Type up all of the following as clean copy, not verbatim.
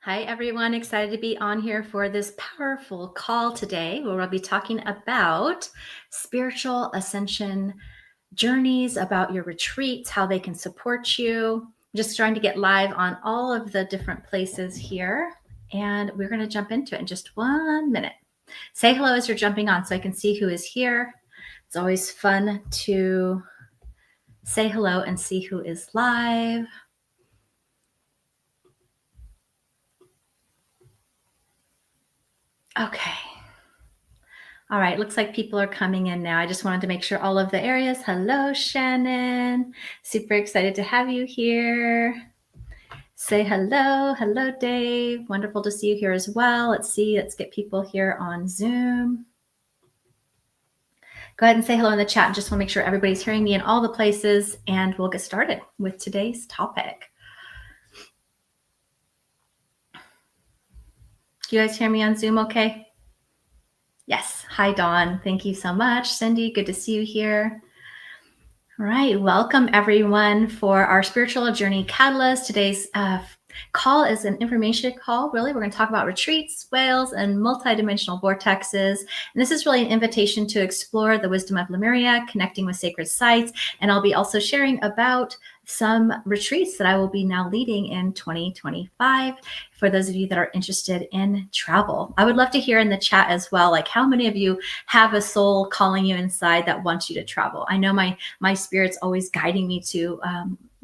Hi, everyone. Excited to be on here for this powerful call today where we'll be talking about spiritual ascension journeys, about your retreats, how they can support you. Just trying to get live on all of the different places here. And we're going to jump into it in just 1 minute. Say hello as you're jumping on so I can see who is here. It's always fun to say hello and see who is live. Okay. All right, looks like people are coming in now. I just wanted to make sure all of the areas. Hello, Shannon. Super excited to have you here. Say hello. Hello, Dave. Wonderful to see you here as well. Let's get people here on Zoom. Go ahead and say hello in the chat. Just want to make sure everybody's hearing me in all the places, and we'll get started with today's topic. Do you guys hear me on Zoom okay? Yes. Hi, Dawn. Thank you so much. Cindy, good to see you here. All right. Welcome, everyone, for our Spiritual Journey Catalyst. Today's call is an information call. Really, we're going to talk about retreats, whales, and multi-dimensional vortexes. And this is really an invitation to explore the wisdom of Lemuria, connecting with sacred sites. And I'll be also sharing about some retreats that I will be now leading in 2025 for those of you that are interested in travel. I would love to hear in the chat as well, like how many of you have a soul calling you inside that wants you to travel? I know my spirit's always guiding me to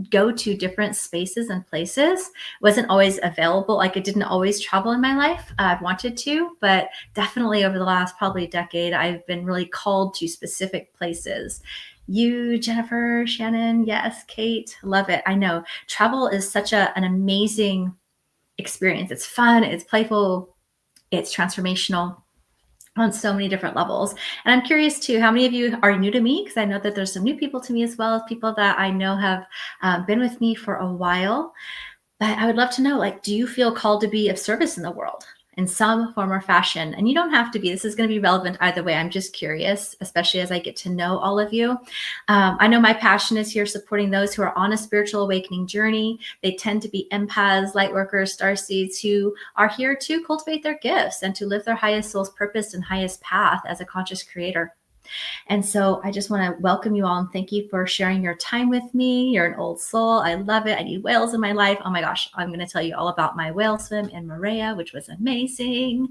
go to different spaces and places. Wasn't always available. Like I didn't always travel in my life. I've wanted to, but definitely over the last probably decade, I've been really called to specific places. You, Jennifer, Shannon, yes, Kate, love it. I know travel is such an amazing experience. It's fun, it's playful, it's transformational on so many different levels. And I'm curious too, how many of you are new to me? Because I know that there's some new people to me as well as people that I know have been with me for a while. But I would love to know, like, do you feel called to be of service in the world in some form or fashion? And you don't have to be. This is going to be relevant either way. I'm just curious, especially as I get to know all of you. I know my passion is here supporting those who are on a spiritual awakening journey. They tend to be empaths, light workers, starseeds who are here to cultivate their gifts and to live their highest soul's purpose and highest path as a conscious creator. And so I just want to welcome you all and thank you for sharing your time with me. You're an old soul. I love it. I need whales in my life. Oh my gosh, I'm going to tell you all about my whale swim in Morea, which was amazing.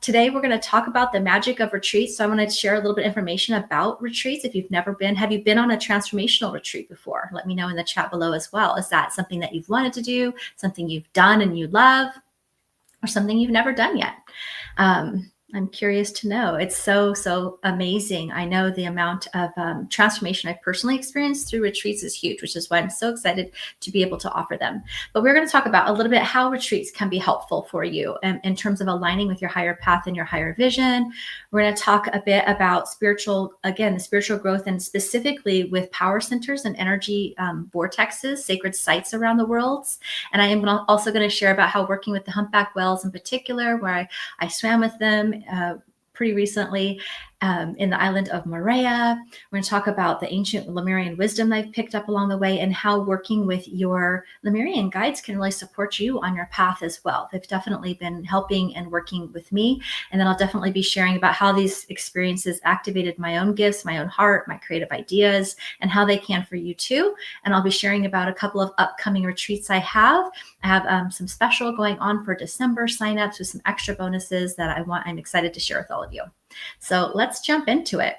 Today, we're going to talk about the magic of retreats. So I want to share a little bit of information about retreats. If you've never been, have you been on a transformational retreat before? Let me know in the chat below as well. Is that something that you've wanted to do, something you've done and you love, or something you've never done yet? I'm curious to know. It's so amazing. I know the amount of transformation I've personally experienced through retreats is huge, which is why I'm so excited to be able to offer them. But we're going to talk about a little bit how retreats can be helpful for you in terms of aligning with your higher path and your higher vision. We're going to talk a bit about the spiritual growth, and specifically with power centers and energy vortexes, sacred sites around the world. And I am also going to share about how working with the humpback whales in particular, where I swam with them pretty recently in the island of Morea. We're going to talk about the ancient Lemurian wisdom I've picked up along the way and how working with your Lemurian guides can really support you on your path as well. They've definitely been helping and working with me. And then I'll definitely be sharing about how these experiences activated my own gifts, my own heart, my creative ideas, and how they can for you too. And I'll be sharing about a couple of upcoming retreats I have. I have some special going on for December signups with some extra bonuses that I'm excited to share with all of you. So let's jump into it.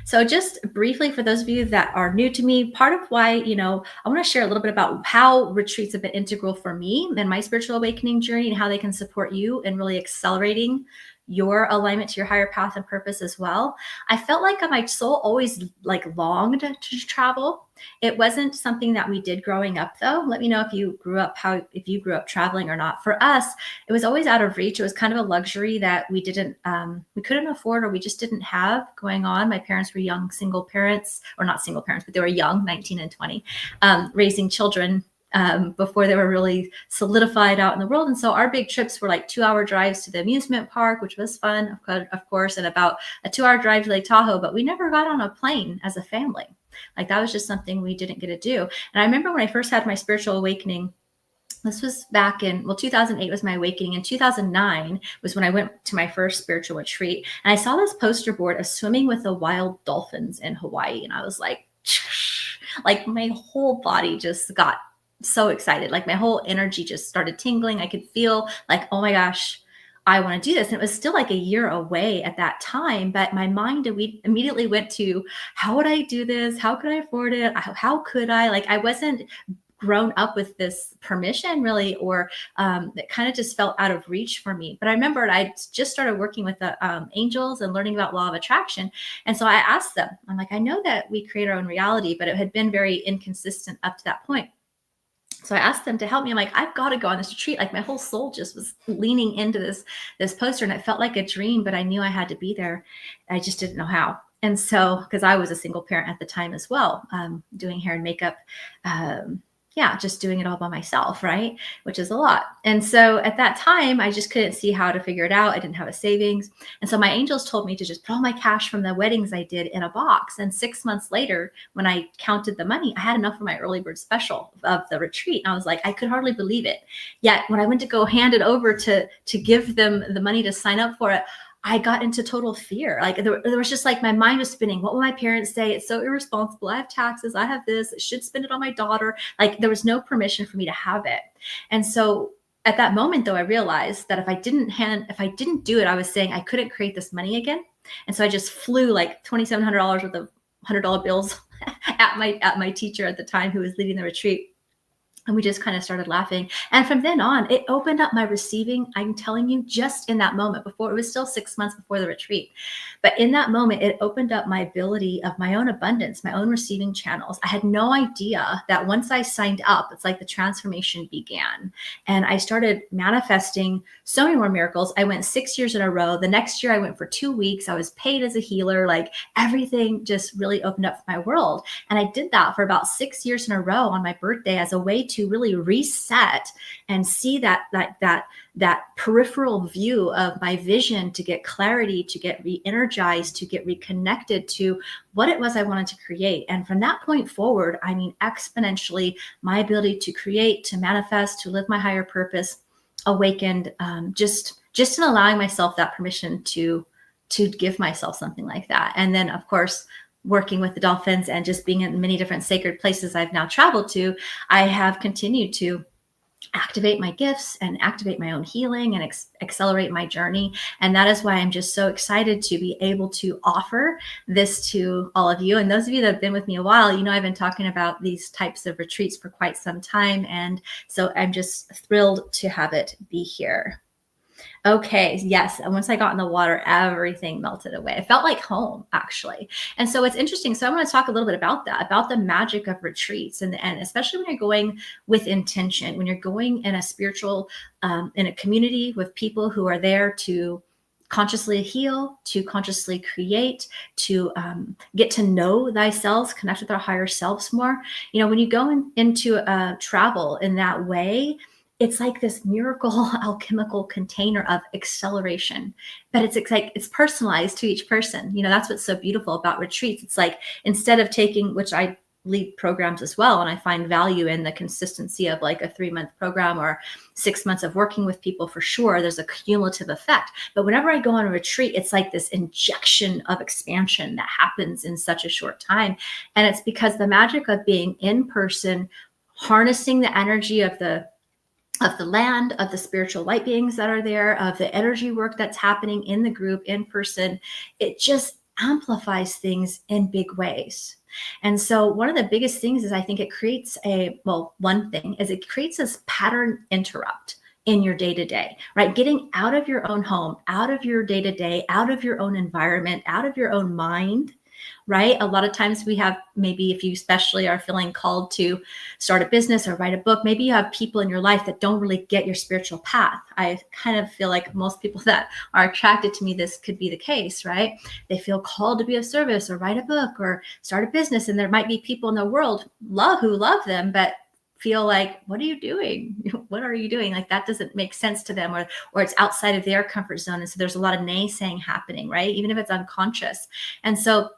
So just briefly, for those of you that are new to me, part of why, I want to share a little bit about how retreats have been integral for me in my spiritual awakening journey and how they can support you in really accelerating your alignment to your higher path and purpose as well. I felt like my soul always longed to travel. It wasn't something that we did growing up though. Let me know if you grew up traveling or not. For us, it was always out of reach. It was kind of a luxury that we couldn't afford, or we just didn't have going on. My parents were young single parents, or not single parents, but they were young, 19 and 20, raising children before they were really solidified out in the world. And so our big trips were 2-hour drives to the amusement park, which was fun, of course, and about a 2-hour drive to Lake Tahoe, but we never got on a plane as a family. Like that was just something we didn't get to do. And I remember when I first had my spiritual awakening, this was back in, 2008 was my awakening. In 2009 was when I went to my first spiritual retreat. And I saw this poster board of swimming with the wild dolphins in Hawaii. And I was like, like my whole body just got so excited. Like my whole energy just started tingling. I could feel like, oh my gosh, I want to do this. And it was still like a year away at that time, but my mind immediately went to, how would I do this? How could I afford it? How could I? Like I wasn't grown up with this permission really, or it kind of just felt out of reach for me. But I remembered I just started working with the angels and learning about law of attraction. And so I asked them, I'm like, I know that we create our own reality, but it had been very inconsistent up to that point. So I asked them to help me. I'm like, I've got to go on this retreat. Like my whole soul just was leaning into this poster, and it felt like a dream, but I knew I had to be there. I just didn't know how. And so, because I was a single parent at the time as well, doing hair and makeup, just doing it all by myself, right? Which is a lot. And so at that time, I just couldn't see how to figure it out. I didn't have a savings. And so my angels told me to just put all my cash from the weddings I did in a box. And 6 months later, when I counted the money, I had enough for my early bird special of the retreat. And I was like, I could hardly believe it. Yet when I went to go hand it over to give them the money to sign up for it, I got into total fear. Like there was just like my mind was spinning. What will my parents say? It's so irresponsible. I have taxes. I have this. I should spend it on my daughter. Like there was no permission for me to have it. And so at that moment, though, I realized that if I didn't do it, I was saying I couldn't create this money again. And so I just flew like $2,700 worth of $100 bills at my teacher at the time who was leading the retreat. And we just kind of started laughing. And from then on, it opened up my receiving. I'm telling you, just in that moment before, it was still 6 months before the retreat. But in that moment, it opened up my ability of my own abundance, my own receiving channels. I had no idea that once I signed up, it's like the transformation began. And I started manifesting so many more miracles. I went 6 years in a row. The next year I went for 2 weeks. I was paid as a healer. Like everything just really opened up for my world. And I did that for about 6 years in a row on my birthday as a way to really reset and see that peripheral view of my vision, to get clarity, to get re-energized, to get reconnected to what it was I wanted to create. And from that point forward, I mean, exponentially, my ability to create, to manifest, to live my higher purpose awakened, just in allowing myself that permission to give myself something like that. And then, of course, working with the dolphins and just being in many different sacred places I've now traveled to, I have continued to activate my gifts and activate my own healing and accelerate my journey. And that is why I'm just so excited to be able to offer this to all of you. And those of you that have been with me a while, you know, I've been talking about these types of retreats for quite some time. And so I'm just thrilled to have it be here. Okay, yes. And once I got in the water, everything melted away. It felt like home, actually. And so it's interesting. So I want to talk a little bit about that, about the magic of retreats, and especially when you're going with intention, when you're going in a spiritual, in a community with people who are there to consciously heal, to consciously create, to get to know thyself, connect with our higher selves more. You know, when you go into travel in that way, it's like this miracle alchemical container of acceleration, but it's personalized to each person. You know, that's what's so beautiful about retreats. It's like, instead of taking, which I lead programs as well, and I find value in the consistency of like a 3-month program or 6 months of working with people, for sure, there's a cumulative effect. But whenever I go on a retreat, it's like this injection of expansion that happens in such a short time. And it's because the magic of being in person, harnessing the energy of the land, of the spiritual light beings that are there, of the energy work that's happening in the group, in person, it just amplifies things in big ways. And so one of the biggest things is, I think it creates one thing is it creates this pattern interrupt in your day-to-day, right? Getting out of your own home, out of your day-to-day, out of your own environment, out of your own mind, right? A lot of times we have, maybe if you especially are feeling called to start a business or write a book, maybe you have people in your life that don't really get your spiritual path. I kind of feel like most people that are attracted to me, this could be the case, right? They feel called to be of service or write a book or start a business. And there might be people in the world who love them, but feel like, what are you doing? What are you doing? Like that doesn't make sense to them, or it's outside of their comfort zone. And so there's a lot of naysaying happening, right? Even if it's unconscious. And so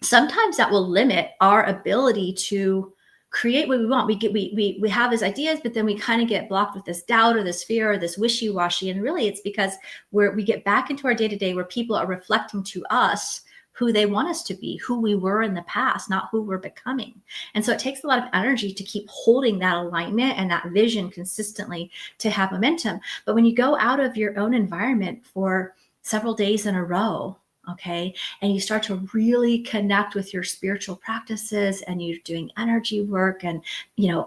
sometimes that will limit our ability to create what we want. We have these ideas, but then we kind of get blocked with this doubt or this fear or this wishy-washy. And really it's because we get back into our day-to-day where people are reflecting to us who they want us to be, who we were in the past, not who we're becoming. And so it takes a lot of energy to keep holding that alignment and that vision consistently to have momentum. But when you go out of your own environment for several days in a row, okay, and you start to really connect with your spiritual practices, and you're doing energy work and,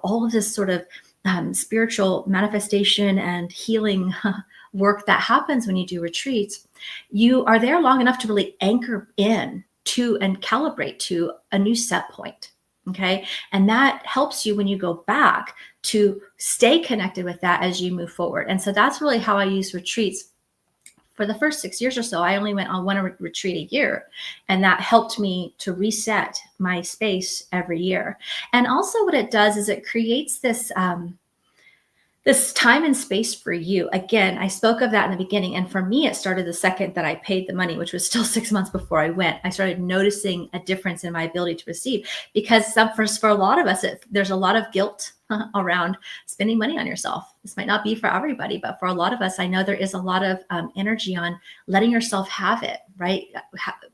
all of this sort of spiritual manifestation and healing work that happens when you do retreats, you are there long enough to really anchor in to and calibrate to a new set point. Okay. And that helps you when you go back to stay connected with that as you move forward. And so that's really how I use retreats. For the first 6 years or so, I only went on one retreat a year, and that helped me to reset my space every year. And also what it does is it creates this time and space for you. Again, I spoke of that in the beginning. And for me, it started the second that I paid the money, which was still 6 months before I went. I started noticing a difference in my ability to receive, because for a lot of us, there's a lot of guilt around spending money on yourself. This might not be for everybody, but for a lot of us, I know there is a lot of energy on letting yourself have it, right?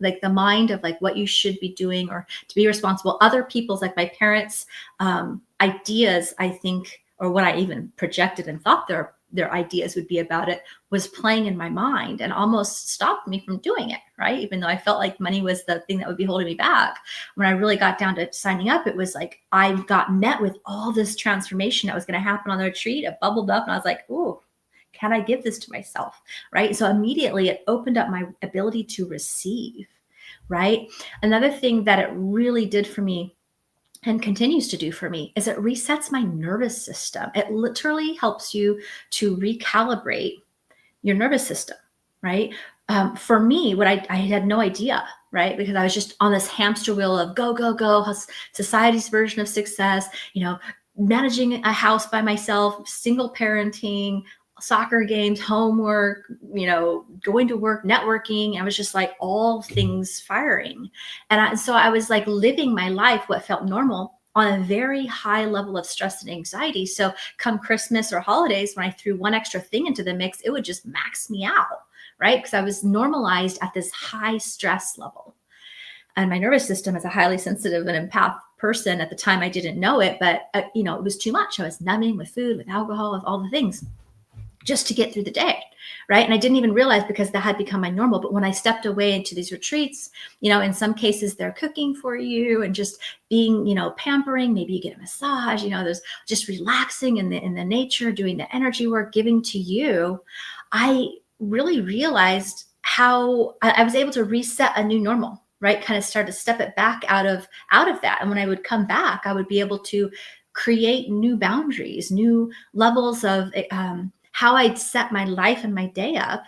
Like the mind of like what you should be doing or to be responsible. Other people's, like my parents' ideas, I think, or what I even projected and thought their ideas would be about it, was playing in my mind and almost stopped me from doing it, right? Even though I felt like money was the thing that would be holding me back. When I really got down to signing up, it was like I got met with all this transformation that was going to happen on the retreat. It bubbled up and I was like, ooh, can I give this to myself, right? So immediately it opened up my ability to receive, right? Another thing that it really did for me and continues to do for me is it resets my nervous system. It literally helps you to recalibrate your nervous system, right? For me, what I had no idea, right? Because I was just on this hamster wheel of go, go, go, society's version of success, managing a house by myself, single parenting, soccer games, homework, going to work, networking. I was just like all things firing. And so I was like living my life, what felt normal, on a very high level of stress and anxiety. So come Christmas or holidays, when I threw one extra thing into the mix, it would just max me out, right? Because I was normalized at this high stress level. And my nervous system is a highly sensitive and empath person. At the time, I didn't know it, but it was too much. I was numbing with food, with alcohol, with all the things, just to get through the day, right? And I didn't even realize, because that had become my normal. But when I stepped away into these retreats, in some cases they're cooking for you and just being, pampering. Maybe you get a massage, there's just relaxing in the nature, doing the energy work, giving to you. I really realized how I was able to reset a new normal, right? Kind of start to step it back out of that. And when I would come back, I would be able to create new boundaries, new levels of how I'd set my life and my day up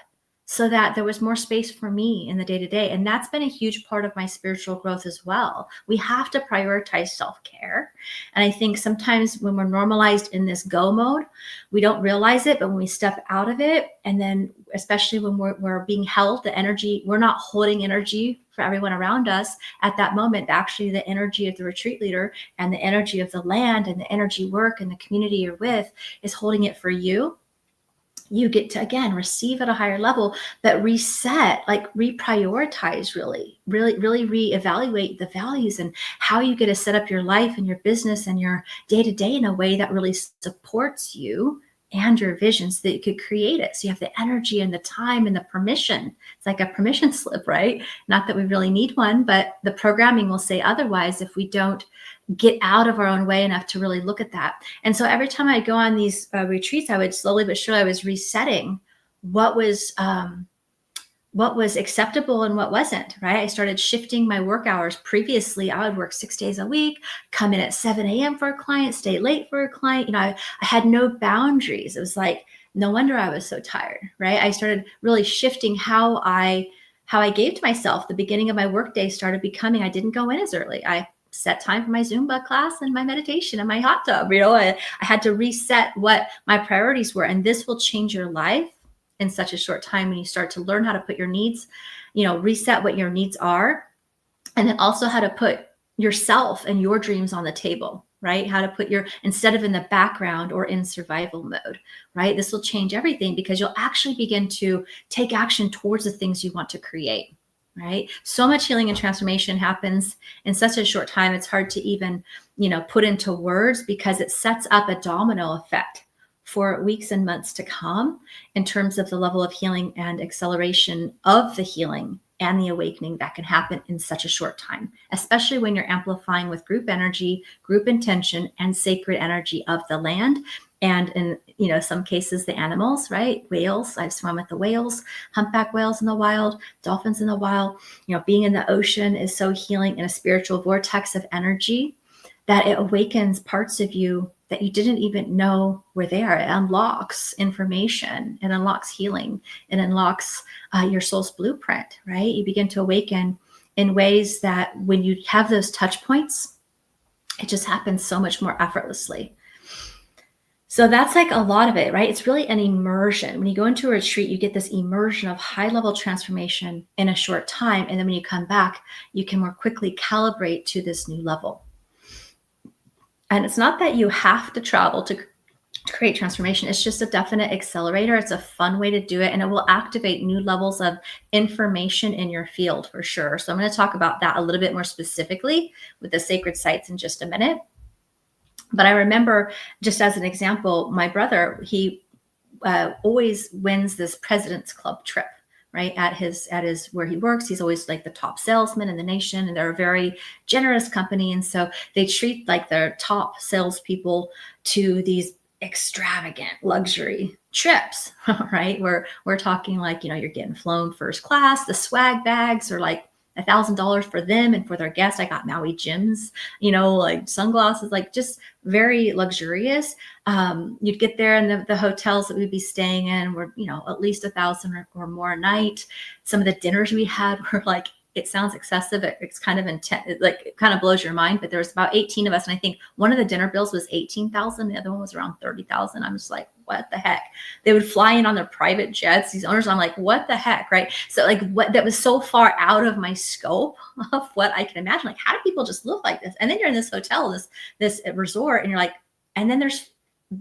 so that there was more space for me in the day-to-day. And that's been a huge part of my spiritual growth as well. We have to prioritize self-care. And I think sometimes when we're normalized in this go mode, we don't realize it, but when we step out of it, and then especially when we're being held, the energy, we're not holding energy for everyone around us at that moment. Actually, the energy of the retreat leader and the energy of the land and the energy work and the community you're with is holding it for you. You get to, again, receive at a higher level, but reset, like reprioritize, really reevaluate the values and how you get to set up your life and your business and your day-to-day in a way that really supports you and your vision, so that you could create it. So you have the energy and the time and the permission. It's like a permission slip, right? Not that we really need one, but the programming will say otherwise if we don't get out of our own way enough to really look at that. And so every time I go on these retreats, I would slowly but surely, I was resetting what was acceptable and what wasn't, right? I started shifting my work hours. Previously, I would work 6 days a week, come in at 7 a.m. for a client, stay late for a client. I had no boundaries. It was like, no wonder I was so tired, right? I started really shifting how I gave to myself. The beginning of my workday started becoming, I didn't go in as early. I set time for my Zumba class and my meditation and my hot tub. I had to reset what my priorities were. And this will change your life in such a short time when you start to learn how to put your needs, reset what your needs are, And then also how to put yourself and your dreams on the table, right? How to put instead of in the background or in survival mode, right? This will change everything because you'll actually begin to take action towards the things you want to create, right? So much healing and transformation happens in such a short time. It's hard to even, put into words because it sets up a domino effect for weeks and months to come in terms of the level of healing and acceleration of the healing and the awakening that can happen in such a short time, especially when you're amplifying with group energy, group intention, and sacred energy of the land. And in, some cases, the animals, right? Whales, I've swum with the whales, humpback whales in the wild, dolphins in the wild. Being in the ocean is so healing in a spiritual vortex of energy that it awakens parts of you that you didn't even know were there. It unlocks information, it unlocks healing, it unlocks your soul's blueprint, right? You begin to awaken in ways that when you have those touch points, it just happens so much more effortlessly. So that's like a lot of it, right? It's really an immersion. When you go into a retreat, you get this immersion of high level transformation in a short time. And then when you come back, you can more quickly calibrate to this new level. And it's not that you have to travel to create transformation. It's just a definite accelerator. It's a fun way to do it. And it will activate new levels of information in your field for sure. So I'm going to talk about that a little bit more specifically with the sacred sites in just a minute. But I remember, just as an example, my brother, he always wins this President's Club trip. Right at his where he works, he's always like the top salesman in the nation, and they're a very generous company, and so they treat like their top salespeople to these extravagant luxury trips, right? Where we're talking like you're getting flown first class. The swag bags are like $1,000 for them and for their guests. I got Maui gyms, like sunglasses, like just very luxurious. You'd get there, and the hotels that we'd be staying in were, at least $1,000 or more a night. Some of the dinners we had were like, it sounds excessive. It's kind of intense. Like it kind of blows your mind, but there was about 18 of us. And I think one of the dinner bills was 18,000. The other one was around 30,000. I'm just like, what the heck? They would fly in on their private jets, these owners. I'm like, what the heck? Right. So like that was so far out of my scope of what I can imagine. Like, how do people just live like this? And then you're in this hotel, this resort, and you're like, and then there's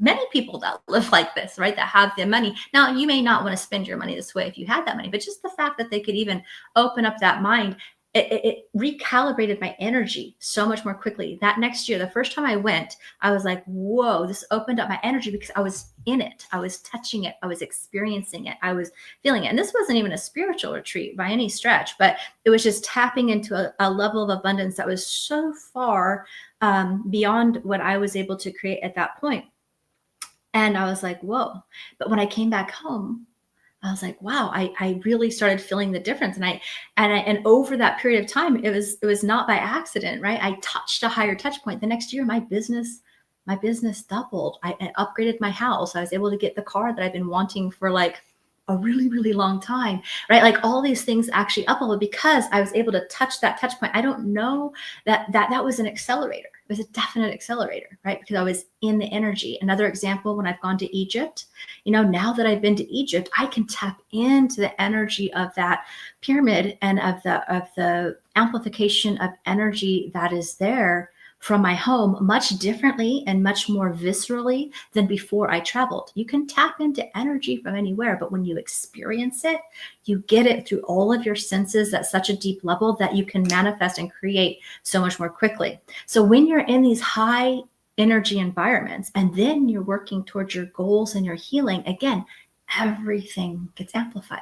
many people that live like this, right? That have the money. Now, you may not want to spend your money this way if you had that money, but just the fact that they could even open up that mind, it recalibrated my energy so much more quickly. That next year, the first time I went, I was like, whoa, this opened up my energy because I was in it. I was touching it. I was experiencing it. I was feeling it. And this wasn't even a spiritual retreat by any stretch, but it was just tapping into a level of abundance that was so far beyond what I was able to create at that point. And I was like, whoa. But when I came back home, I was like, wow, I really started feeling the difference. And over that period of time, it was not by accident, right? I touched a higher touch point. The next year, my business doubled. I upgraded my house. I was able to get the car that I've been wanting for like a really, really long time, right? Like all these things actually upleveled because I was able to touch that touch point. I don't know that was an accelerator. It was a definite accelerator, right? Because I was in the energy. Another example, when I've gone to Egypt, now that I've been to Egypt, I can tap into the energy of that pyramid and of the amplification of energy that is there from my home much differently and much more viscerally than before I traveled. You can tap into energy from anywhere, but when you experience it, you get it through all of your senses at such a deep level that you can manifest and create so much more quickly. So when you're in these high energy environments and then you're working towards your goals and your healing, again, everything gets amplified,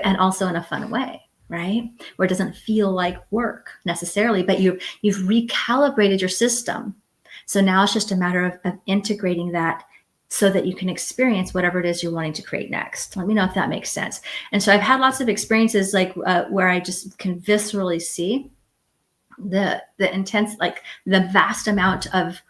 and also in a fun way. Right? Where it doesn't feel like work necessarily, but you've recalibrated your system. So now it's just a matter of integrating that so that you can experience whatever it is you're wanting to create next. Let me know if that makes sense. And so I've had lots of experiences like where I just can viscerally see the intense, like the vast amount of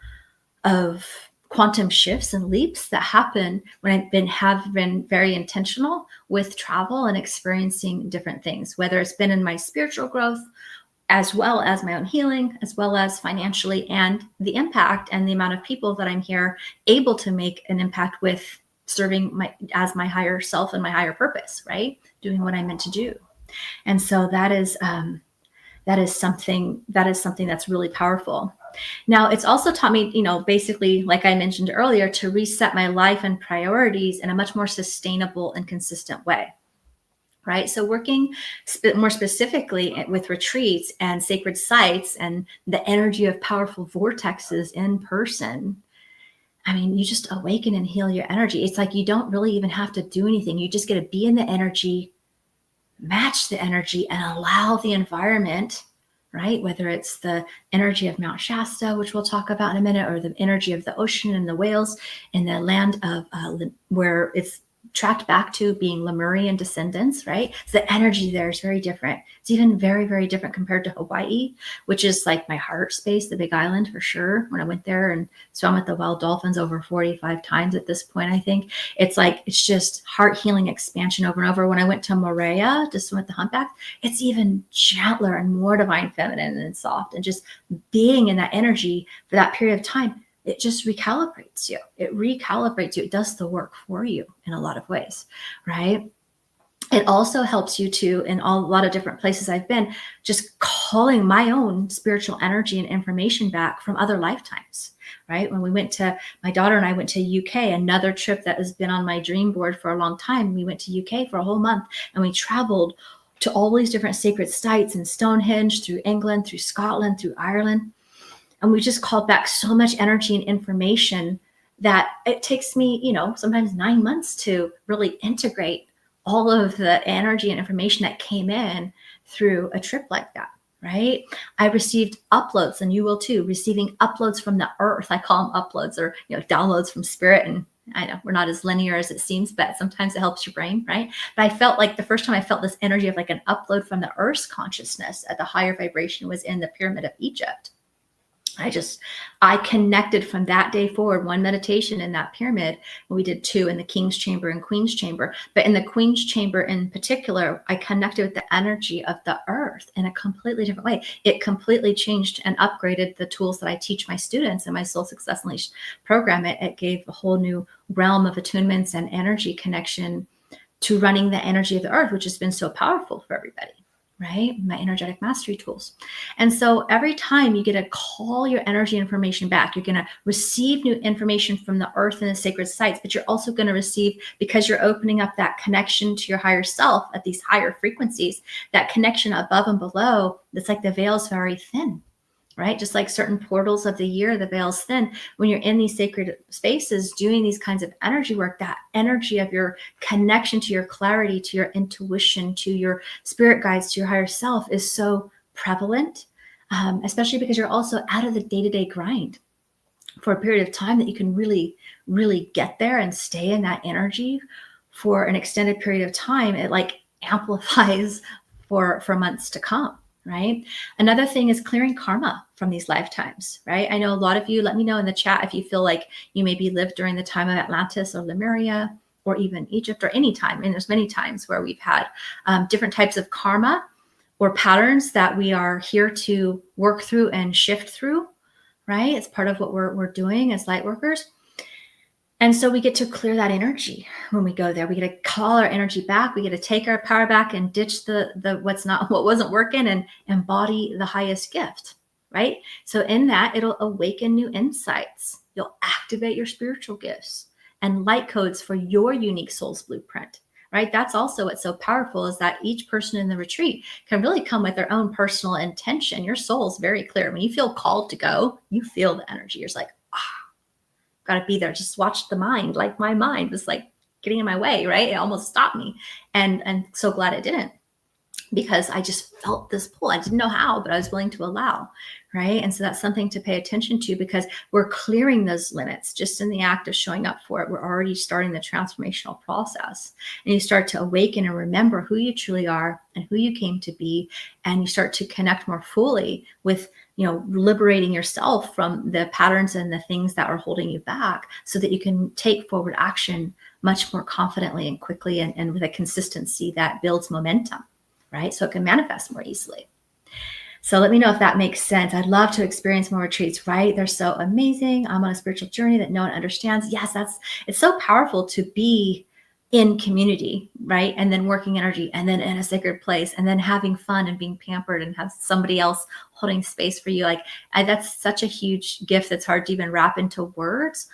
quantum shifts and leaps that happen when have been very intentional with travel and experiencing different things, whether it's been in my spiritual growth, as well as my own healing, as well as financially, and the impact and the amount of people that I'm here able to make an impact with, serving as my higher self and my higher purpose, right? Doing what I'm meant to do. And so that is that is something that's really powerful. Now, it's also taught me, basically, like I mentioned earlier, to reset my life and priorities in a much more sustainable and consistent way. Right. So working more specifically with retreats and sacred sites and the energy of powerful vortexes in person, I mean, you just awaken and heal your energy. It's like you don't really even have to do anything. You just get to be in the energy, match the energy, and allow the environment, right? Whether it's the energy of Mount Shasta, which we'll talk about in a minute, or the energy of the ocean and the whales in the land of where it's tracked back to being Lemurian descendants, right? So the energy there is very different. It's even very, very different compared to Hawaii, which is like my heart space, the Big Island for sure. When I went there and swam with the wild dolphins over 45 times at this point, I think it's just heart healing expansion over and over. When I went to Morea to swim with the humpback, it's even gentler and more divine feminine and soft, and just being in that energy for that period of time, it just recalibrates you. It does the work for you in a lot of ways, right? It also helps you to, in a lot of different places I've been, just calling my own spiritual energy and information back from other lifetimes, right? When my daughter and I went to UK, another trip that has been on my dream board for a long time. We went to UK for a whole month, and we traveled to all these different sacred sites in Stonehenge, through England, through Scotland, through Ireland. And we just called back so much energy and information that it takes me, sometimes 9 months to really integrate all of the energy and information that came in through a trip like that, right? I received uploads, and you will too, receiving uploads from the earth. I call them uploads, or, downloads from spirit. And I know we're not as linear as it seems, but sometimes it helps your brain, right? But I felt like the first time I felt this energy of like an upload from the earth's consciousness at the higher vibration was in the Pyramid of Egypt. I connected from that day forward, one meditation in that pyramid. We did 2 in the King's Chamber and Queen's Chamber. But in the Queen's Chamber in particular, I connected with the energy of the earth in a completely different way. It completely changed and upgraded the tools that I teach my students in my Soul Success Unleashed program. It gave a whole new realm of attunements and energy connection to running the energy of the earth, which has been so powerful for everybody. Right? My energetic mastery tools. And so every time you get to call your energy information back, you're going to receive new information from the earth and the sacred sites, but you're also going to receive, because you're opening up that connection to your higher self at these higher frequencies, that connection above and below, that's like the veil's very thin, right? Just like certain portals of the year, the veil's thin. When you're in these sacred spaces doing these kinds of energy work, that energy of your connection to your clarity, to your intuition, to your spirit guides, to your higher self is so prevalent, especially because you're also out of the day-to-day grind for a period of time, that you can really, really get there and stay in that energy for an extended period of time. It like amplifies for months to come. Right. Another thing is clearing karma from these lifetimes. Right. I know a lot of you, let me know in the chat if you feel like you maybe lived during the time of Atlantis or Lemuria or even Egypt, or any time. And there's many times where we've had different types of karma or patterns that we are here to work through and shift through. Right. It's part of what we're doing as light workers. And so we get to clear that energy when we go there. We get to call our energy back. We get to take our power back and ditch the what wasn't working, and embody the highest gift, right? So in that, it'll awaken new insights. You'll activate your spiritual gifts and light codes for your unique soul's blueprint, right? That's also what's so powerful, is that each person in the retreat can really come with their own personal intention. Your soul's very clear. When you feel called to go, you feel the energy. You're just like, got to be there. Just watch the mind. Like my mind was like getting in my way, right? It almost stopped me. And so glad it didn't, because I just felt this pull. I didn't know how, but I was willing to allow, right? And so that's something to pay attention to, because we're clearing those limits just in the act of showing up for it. We're already starting the transformational process, and you start to awaken and remember who you truly are and who you came to be. And you start to connect more fully with, liberating yourself from the patterns and the things that are holding you back, so that you can take forward action much more confidently and quickly, and with a consistency that builds momentum, right? So it can manifest more easily. So let me know if that makes sense. I'd love to experience more retreats, right? They're so amazing. I'm on a spiritual journey that no one understands. Yes, it's so powerful to be in community, right? And then working energy, and then in a sacred place, and then having fun and being pampered and have somebody else holding space for you. Like that's such a huge gift that's hard to even wrap into words,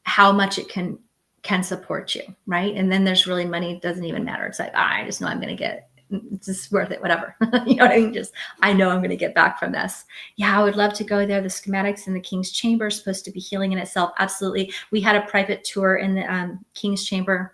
how much it can support you, right? And then there's really money, it doesn't even matter. It's like, I just know I'm going to get, it's just worth it, whatever. You know what I mean? Just, I know I'm going to get back from this. Yeah, I would love to go there. The schematics in the King's Chamber is supposed to be healing in itself. Absolutely. We had a private tour in the King's Chamber,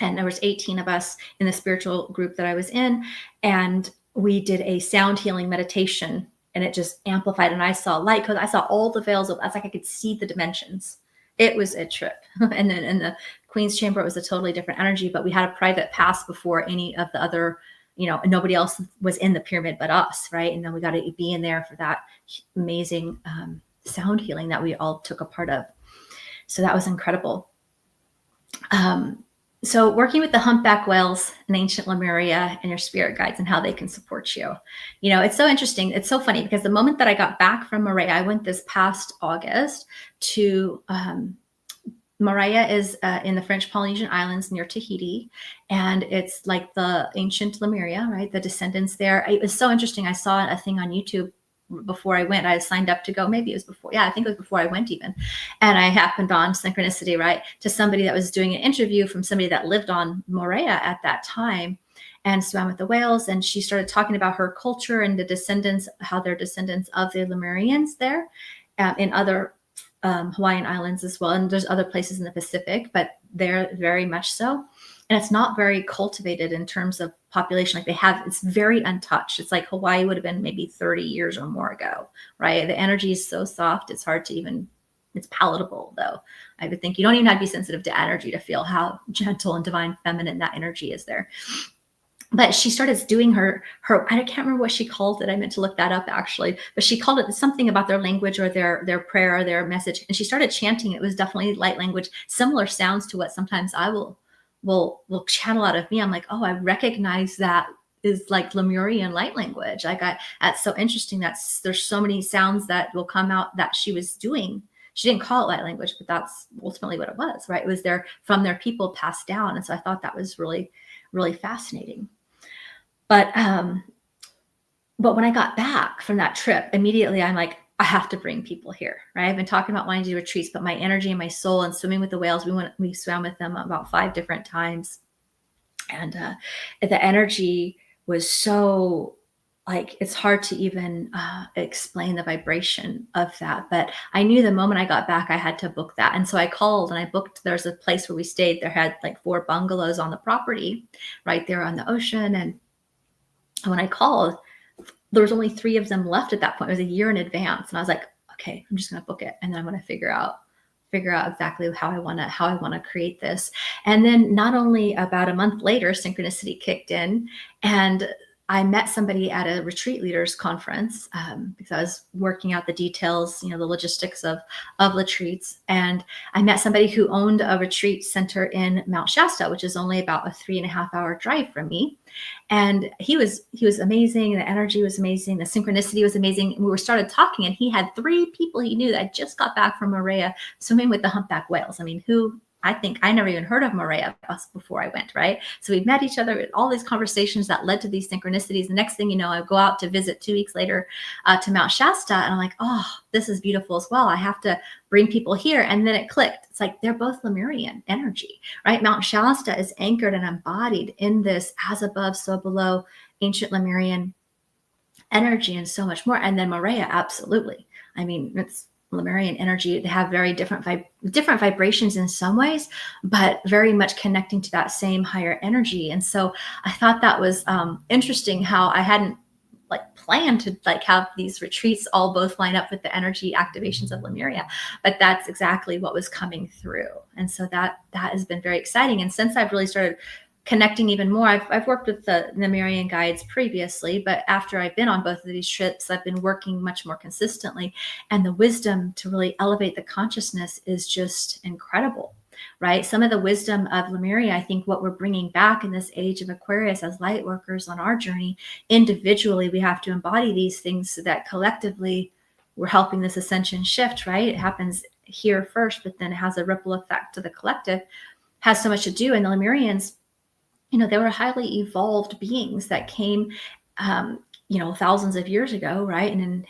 and there was 18 of us in the spiritual group that I was in. And we did a sound healing meditation, and it just amplified. And I saw light, because I saw all the veils of, it's like I could see the dimensions. It was a trip. And then in the Queen's Chamber, it was a totally different energy, but we had a private pass before any of the other, nobody else was in the pyramid but us, right? And then we got to be in there for that amazing sound healing that we all took a part of. So that was incredible. So working with the humpback whales in ancient Lemuria and your spirit guides and how they can support you. It's so interesting. It's so funny because the moment that I got back from Morea, I went this past August to Morea is in the French Polynesian Islands near Tahiti. And it's like the ancient Lemuria, right? The descendants there. It was so interesting. I saw a thing on YouTube before I went. I signed up to go. Maybe it was before. Yeah, I think it was before I went even. And I happened on synchronicity, right, to somebody that was doing an interview from somebody that lived on Morea at that time and swam with the whales. And she started talking about her culture and the descendants, how they're descendants of the Lemurians there in other Hawaiian islands as well. And there's other places in the Pacific, but they're very much so. And it's not very cultivated in terms of population. Like it's very untouched. It's like Hawaii would have been maybe 30 years or more ago, right? The energy is so soft. It's hard to even, it's palatable though. I would think you don't even have to be sensitive to energy to feel how gentle and divine feminine that energy is there. But she started doing her, I can't remember what she called it. I meant to look that up actually, but she called it something about their language or their prayer or their message. And she started chanting. It was definitely light language, similar sounds to what sometimes I will channel out of me. I'm like, oh, I recognize that is like Lemurian light language. That's so interesting. There's so many sounds that will come out that she was doing. She didn't call it light language, but that's ultimately what it was, right? It was from their people passed down. And so I thought that was really, really fascinating. But when I got back from that trip, immediately I'm like, I have to bring people here, right? I've been talking about wanting to do retreats, but my energy and my soul and swimming with the whales, we swam with them about 5 different times. And the energy was so like, it's hard to even explain the vibration of that. But I knew the moment I got back, I had to book that. And so I called and I booked, there's a place where we stayed. There had like 4 bungalows on the property right there on the ocean. And when I called, there was only 3 of them left at that point. It was a year in advance. And I was like, okay, I'm just going to book it. And then I'm going to figure out exactly how I want to create this. And then not only about a month later, synchronicity kicked in, and I met somebody at a retreat leaders conference because I was working out the details, the logistics of retreats. And I met somebody who owned a retreat center in Mount Shasta, which is only about a 3.5-hour drive from me. And he was amazing. The energy was amazing. The synchronicity was amazing. And we started talking, and he had 3 people he knew that just got back from Morea swimming with the humpback whales. I mean, I think I never even heard of Morea before I went, right? So we met each other, all these conversations that led to these synchronicities. The next thing you know, I go out to visit 2 weeks later to Mount Shasta, and I'm like, oh, this is beautiful as well. I have to bring people here. And then it clicked. It's like, they're both Lemurian energy, right? Mount Shasta is anchored and embodied in this as above, so below, ancient Lemurian energy and so much more. And then Morea, absolutely. I mean, it's Lemurian energy. They have very different vibrations in some ways, but very much connecting to that same higher energy. And so I thought that was interesting how I hadn't planned to have these retreats all both line up with the energy activations of Lemuria, but that's exactly what was coming through. And so that has been very exciting. And since I've really started connecting even more, I've worked with the Lemurian guides previously, but after I've been on both of these trips, I've been working much more consistently, and the wisdom to really elevate the consciousness is just incredible, right? Some of the wisdom of Lemuria, I think what we're bringing back in this age of Aquarius as light workers on our journey, individually, we have to embody these things so that collectively we're helping this ascension shift, right? It happens here first, but then it has a ripple effect to the collective. has so much to do. And the Lemurians, they were highly evolved beings that came, thousands of years ago, right? And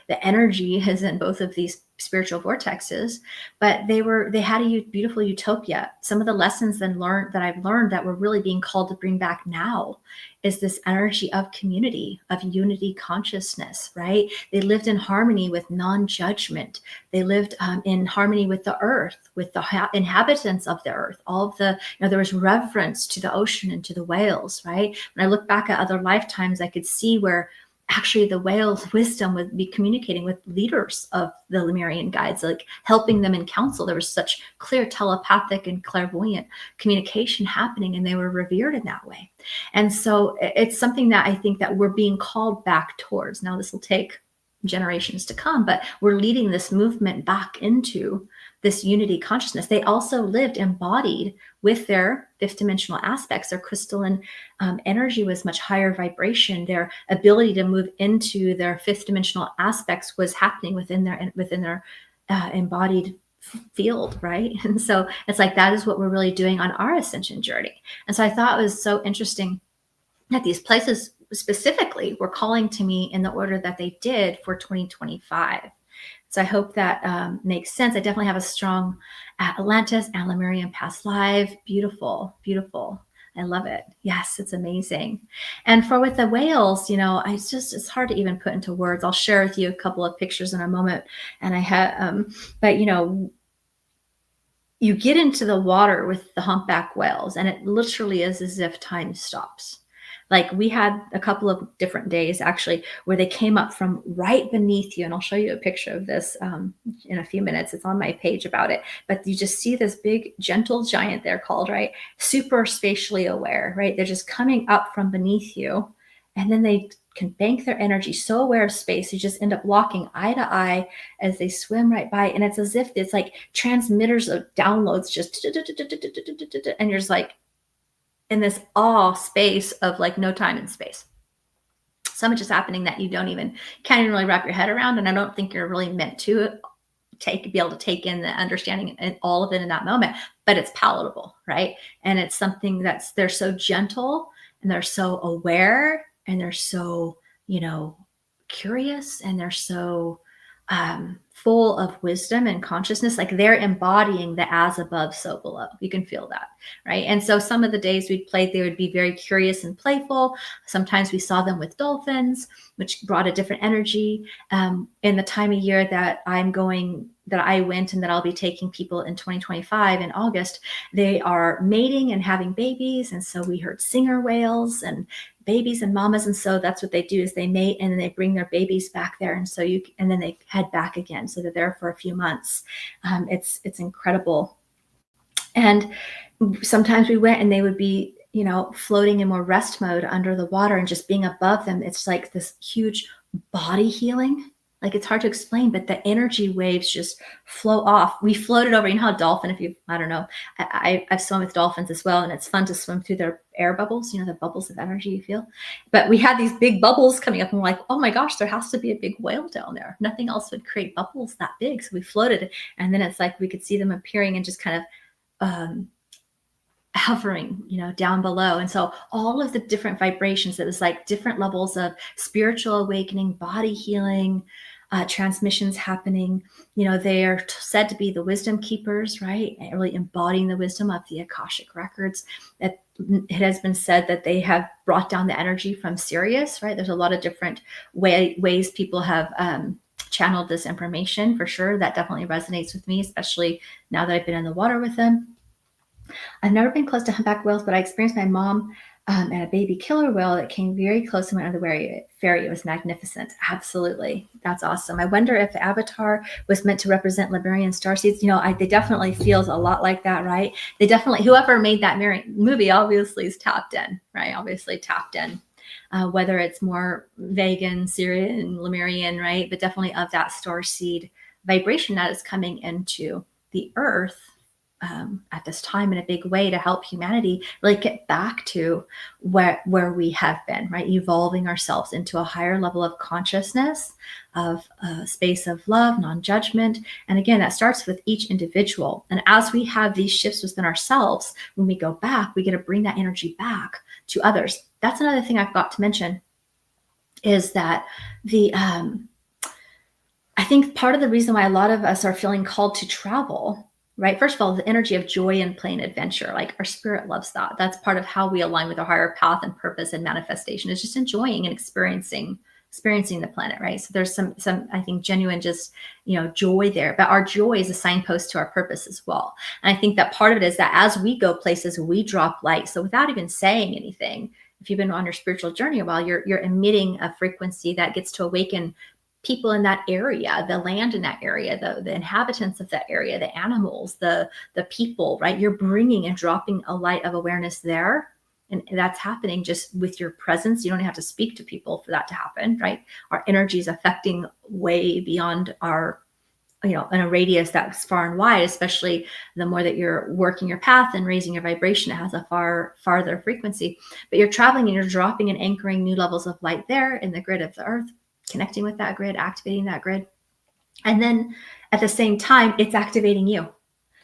the energy is in both of these spiritual vortexes, but they had a beautiful utopia. Some of the lessons that I've learned that we're really being called to bring back now is this energy of community, of unity consciousness, right? They lived in harmony with non-judgment. They lived in harmony with the earth, with the inhabitants of the earth. All of the, there was reverence to the ocean and to the whales, right? When I look back at other lifetimes, I could see where actually the whale's wisdom would be communicating with leaders of the Lemurian guides, like helping them in counsel. There was such clear telepathic and clairvoyant communication happening, and they were revered in that way. And so it's something that I think that we're being called back towards. Now, this will take generations to come, but we're leading this movement back into this unity consciousness. They also lived embodied with their fifth dimensional aspects. Their crystalline energy was much higher vibration. Their ability to move into their fifth dimensional aspects was happening within their embodied field, right? And so it's like that is what we're really doing on our ascension journey. And so I thought it was so interesting that these places specifically were calling to me in the order that they did for 2025. So I hope that makes sense. I definitely have a strong Atlantis and Lemurian past life. Beautiful, beautiful. I love it. Yes, it's amazing. And with the whales, it's hard to even put into words. I'll share with you a couple of pictures in a moment. And I had, but you get into the water with the humpback whales, and it literally is as if time stops. Like we had a couple of different days actually where they came up from right beneath you. And I'll show you a picture of this in a few minutes. It's on my page about it. But you just see this big gentle giant, they're called, right? Super spatially aware, right? They're just coming up from beneath you. And then they can bank their energy, so aware of space, you just end up walking eye to eye as they swim right by. And it's as if it's like transmitters of downloads, just, and you're just like, in this awe space of like no time and space. So much is happening that you can't even really wrap your head around. And I don't think you're really meant to be able to take in the understanding and all of it in that moment, but it's palatable, right? And it's something they're so gentle and they're so aware and they're so, curious and they're so full of wisdom and consciousness. Like they're embodying the as above, so below. You can feel that, right? And so some of the days we played, they would be very curious and playful. Sometimes we saw them with dolphins, which brought a different energy. In the time of year that I went and that I'll be taking people in 2025 in August, they are mating and having babies. And so we heard singer whales and babies and mamas. And so that's what they do is they mate and then they bring their babies back there. And so and then they head back again. So they're there for a few months. It's incredible. And sometimes we went and they would be, floating in more rest mode under the water and just being above them. It's like this huge body healing. Like it's hard to explain, but the energy waves just flow off. We floated over, how a dolphin, I don't know, I've swum with dolphins as well. And it's fun to swim through their air bubbles, the bubbles of energy you feel. But we had these big bubbles coming up and we're like, oh my gosh, there has to be a big whale down there. Nothing else would create bubbles that big. So we floated and then it's like we could see them appearing and just kind of hovering, down below. And so all of the different vibrations, it was like different levels of spiritual awakening, body healing, transmissions happening. They are said to be the wisdom keepers, right? And really embodying the wisdom of the Akashic records. It has been said that they have brought down the energy from Sirius, right? There's a lot of different ways people have channeled this information for sure. That definitely resonates with me, especially now that I've been in the water with them. I've never been close to humpback whales, but I experienced my mom and a baby killer whale that came very close and went under the ferry. It was magnificent. Absolutely. That's awesome. I wonder if the avatar was meant to represent Lemurian starseeds. They definitely feels a lot like that, right? They definitely, whoever made that movie obviously is tapped in, right? Obviously tapped in. Whether it's more Vegan, Syrian, Lemurian, right? But definitely of that starseed vibration that is coming into the earth at this time in a big way to help humanity really get back to where we have been, right? Evolving ourselves into a higher level of consciousness, of a space of love, non-judgment. And again, that starts with each individual. And as we have these shifts within ourselves, when we go back, we get to bring that energy back to others. That's another thing I've got to mention, is that I think part of the reason why a lot of us are feeling called to travel, right? First of all, the energy of joy and play and adventure, like our spirit loves that. That's part of how we align with our higher path and purpose and manifestation, is just enjoying and experiencing the planet, right? So there's some I think genuine just, joy there, but our joy is a signpost to our purpose as well. And I think that part of it is that as we go places, we drop light. So without even saying anything, if you've been on your spiritual journey a while, you're emitting a frequency that gets to awaken people in that area, the land in that area, the inhabitants of that area, the animals, the people, right? You're bringing and dropping a light of awareness there. And that's happening just with your presence. You don't have to speak to people for that to happen, right? Our energy is affecting way beyond our, in a radius that's far and wide, especially the more that you're working your path and raising your vibration. It has a farther frequency, but you're traveling and you're dropping and anchoring new levels of light there in the grid of the earth, connecting with that grid, activating that grid. And then at the same time, it's activating you,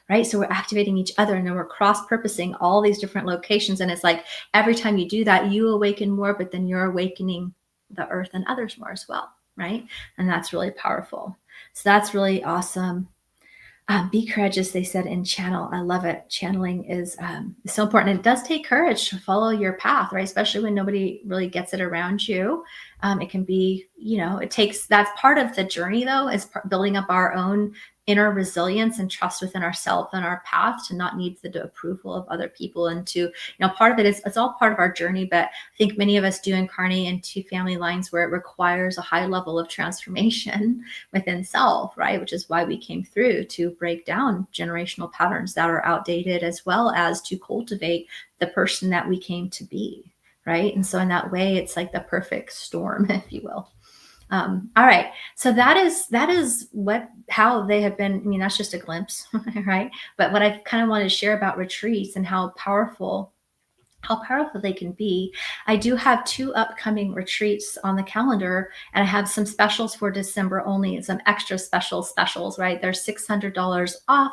right? So we're activating each other, and then we're cross-purposing all these different locations. And it's like every time you do that, you awaken more, but then you're awakening the earth and others more as well, right? And that's really powerful. So that's really awesome. Be courageous, they said, and channel. I love it. Channeling is so important. And it does take courage to follow your path, right? Especially when nobody really gets it around you. It can be, that's part of the journey, though, is building up our own inner resilience and trust within ourselves and our path, to not need the approval of other people. And to, part of it is, it's all part of our journey, but I think many of us do incarnate into family lines where it requires a high level of transformation within self, right? Which is why we came through, to break down generational patterns that are outdated, as well as to cultivate the person that we came to be, right? And so in that way, it's like the perfect storm, if you will. All right. So that is how they have been. I mean, that's just a glimpse, right? But what I kind of wanted to share about retreats and how powerful they can be. I do have 2 upcoming retreats on the calendar, and I have some specials for December only, and some extra specials, right? They're $600 off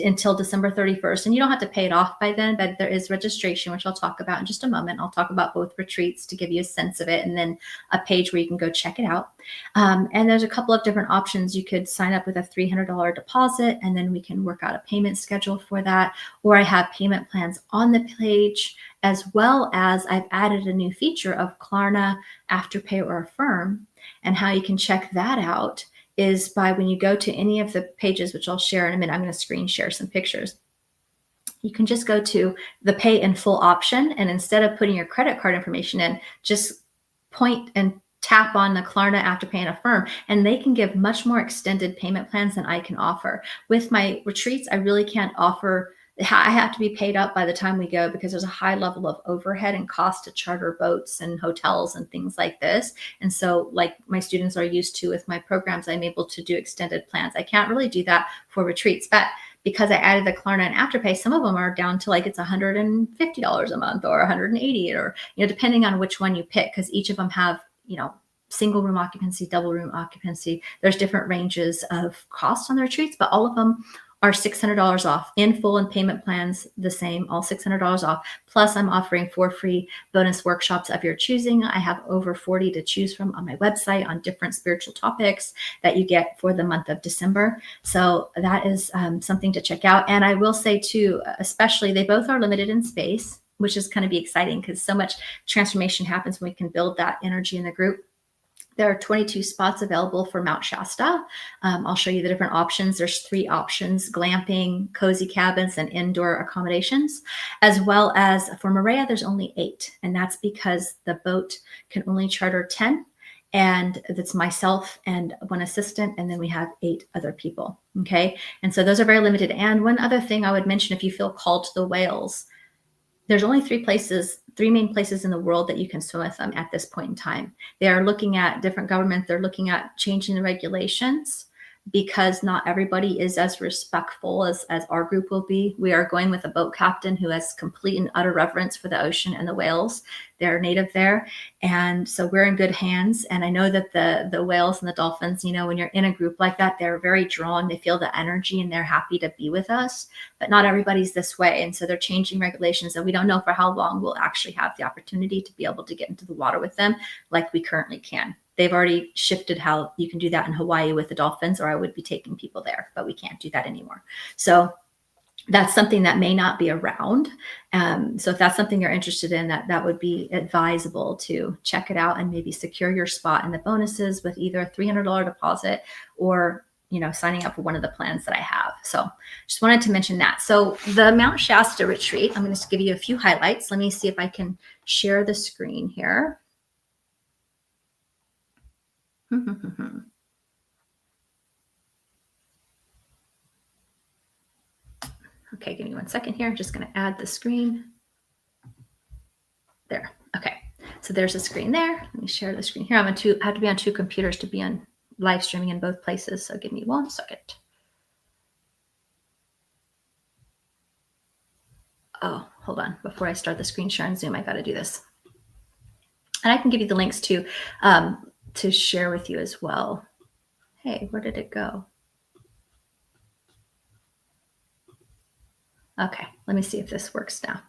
until December 31st. And you don't have to pay it off by then, but there is registration, which I'll talk about in just a moment. I'll talk about both retreats to give you a sense of it, and then a page where you can go check it out. And there's a couple of different options. You could sign up with a $300 deposit, and then we can work out a payment schedule for that. Or I have payment plans on the page, as well as I've added a new feature of Klarna, Afterpay, or Affirm. And how you can check that out is by, when you go to any of the pages, which I'll share in a minute, I'm going to screen share some pictures. You can just go to the pay in full option, and instead of putting your credit card information in, just point and tap on the Klarna, Afterpay, and Affirm, and they can give much more extended payment plans than I can offer. With my retreats, I really can't offer. I have to be paid up by the time we go, because there's a high level of overhead and cost to charter boats and hotels and things like this. And so, like my students are used to with my programs, I'm able to do extended plans. I can't really do that for retreats, but because I added the Klarna and Afterpay, some of them are down to like it's $150 a month or $180, or depending on which one you pick, because each of them have single room occupancy, double room occupancy. There's different ranges of cost on the retreats, but all of them are $600 off in full, and payment plans the same, all $600 off. Plus, I'm offering 4 free bonus workshops of your choosing. I have over 40 to choose from on my website on different spiritual topics that you get for the month of December. So that is something to check out. And I will say too, especially, they both are limited in space, which is going to be exciting, because so much transformation happens when we can build that energy in the group. There are 22 spots available for Mount Shasta. I'll show you the different options. There's 3 options: glamping, cozy cabins, and indoor accommodations. As well as for Maria, there's only 8. And that's because the boat can only charter 10. And that's myself and 1 assistant. And then we have 8 other people. Okay. And so those are very limited. And one other thing I would mention, if you feel called to the whales, there's only 3 main places in the world that you can swim with them at this point in time. They are looking at different governments. They're looking at changing the regulations because not everybody is as respectful as our group will be. We are going with a boat captain who has complete and utter reverence for the ocean and the whales. They're native there. And so we're in good hands. And I know that the whales and the dolphins, when you're in a group like that, they're very drawn. They feel the energy and they're happy to be with us. But not everybody's this way. And so they're changing regulations. And we don't know for how long we'll actually have the opportunity to be able to get into the water with them like we currently can. They've already shifted how you can do that in Hawaii with the dolphins, or I would be taking people there, but we can't do that anymore. So that's something that may not be around. So if that's something you're interested in, that would be advisable to check it out and maybe secure your spot in the bonuses with either a $300 deposit or signing up for one of the plans that I have. So just wanted to mention that. So the Mount Shasta retreat, I'm going to give you a few highlights. Let me see if I can share the screen here. Okay, give me 1 second here. I'm just going to add the screen. There. Okay. So there's a screen there. Let me share the screen here. I have to be on two computers to be on live streaming in both places. So give me 1 second. Oh, hold on. Before I start the screen share on Zoom, I got to do this. And I can give you the links to share with you as well. Hey, where did it go? Okay, let me see if this works now.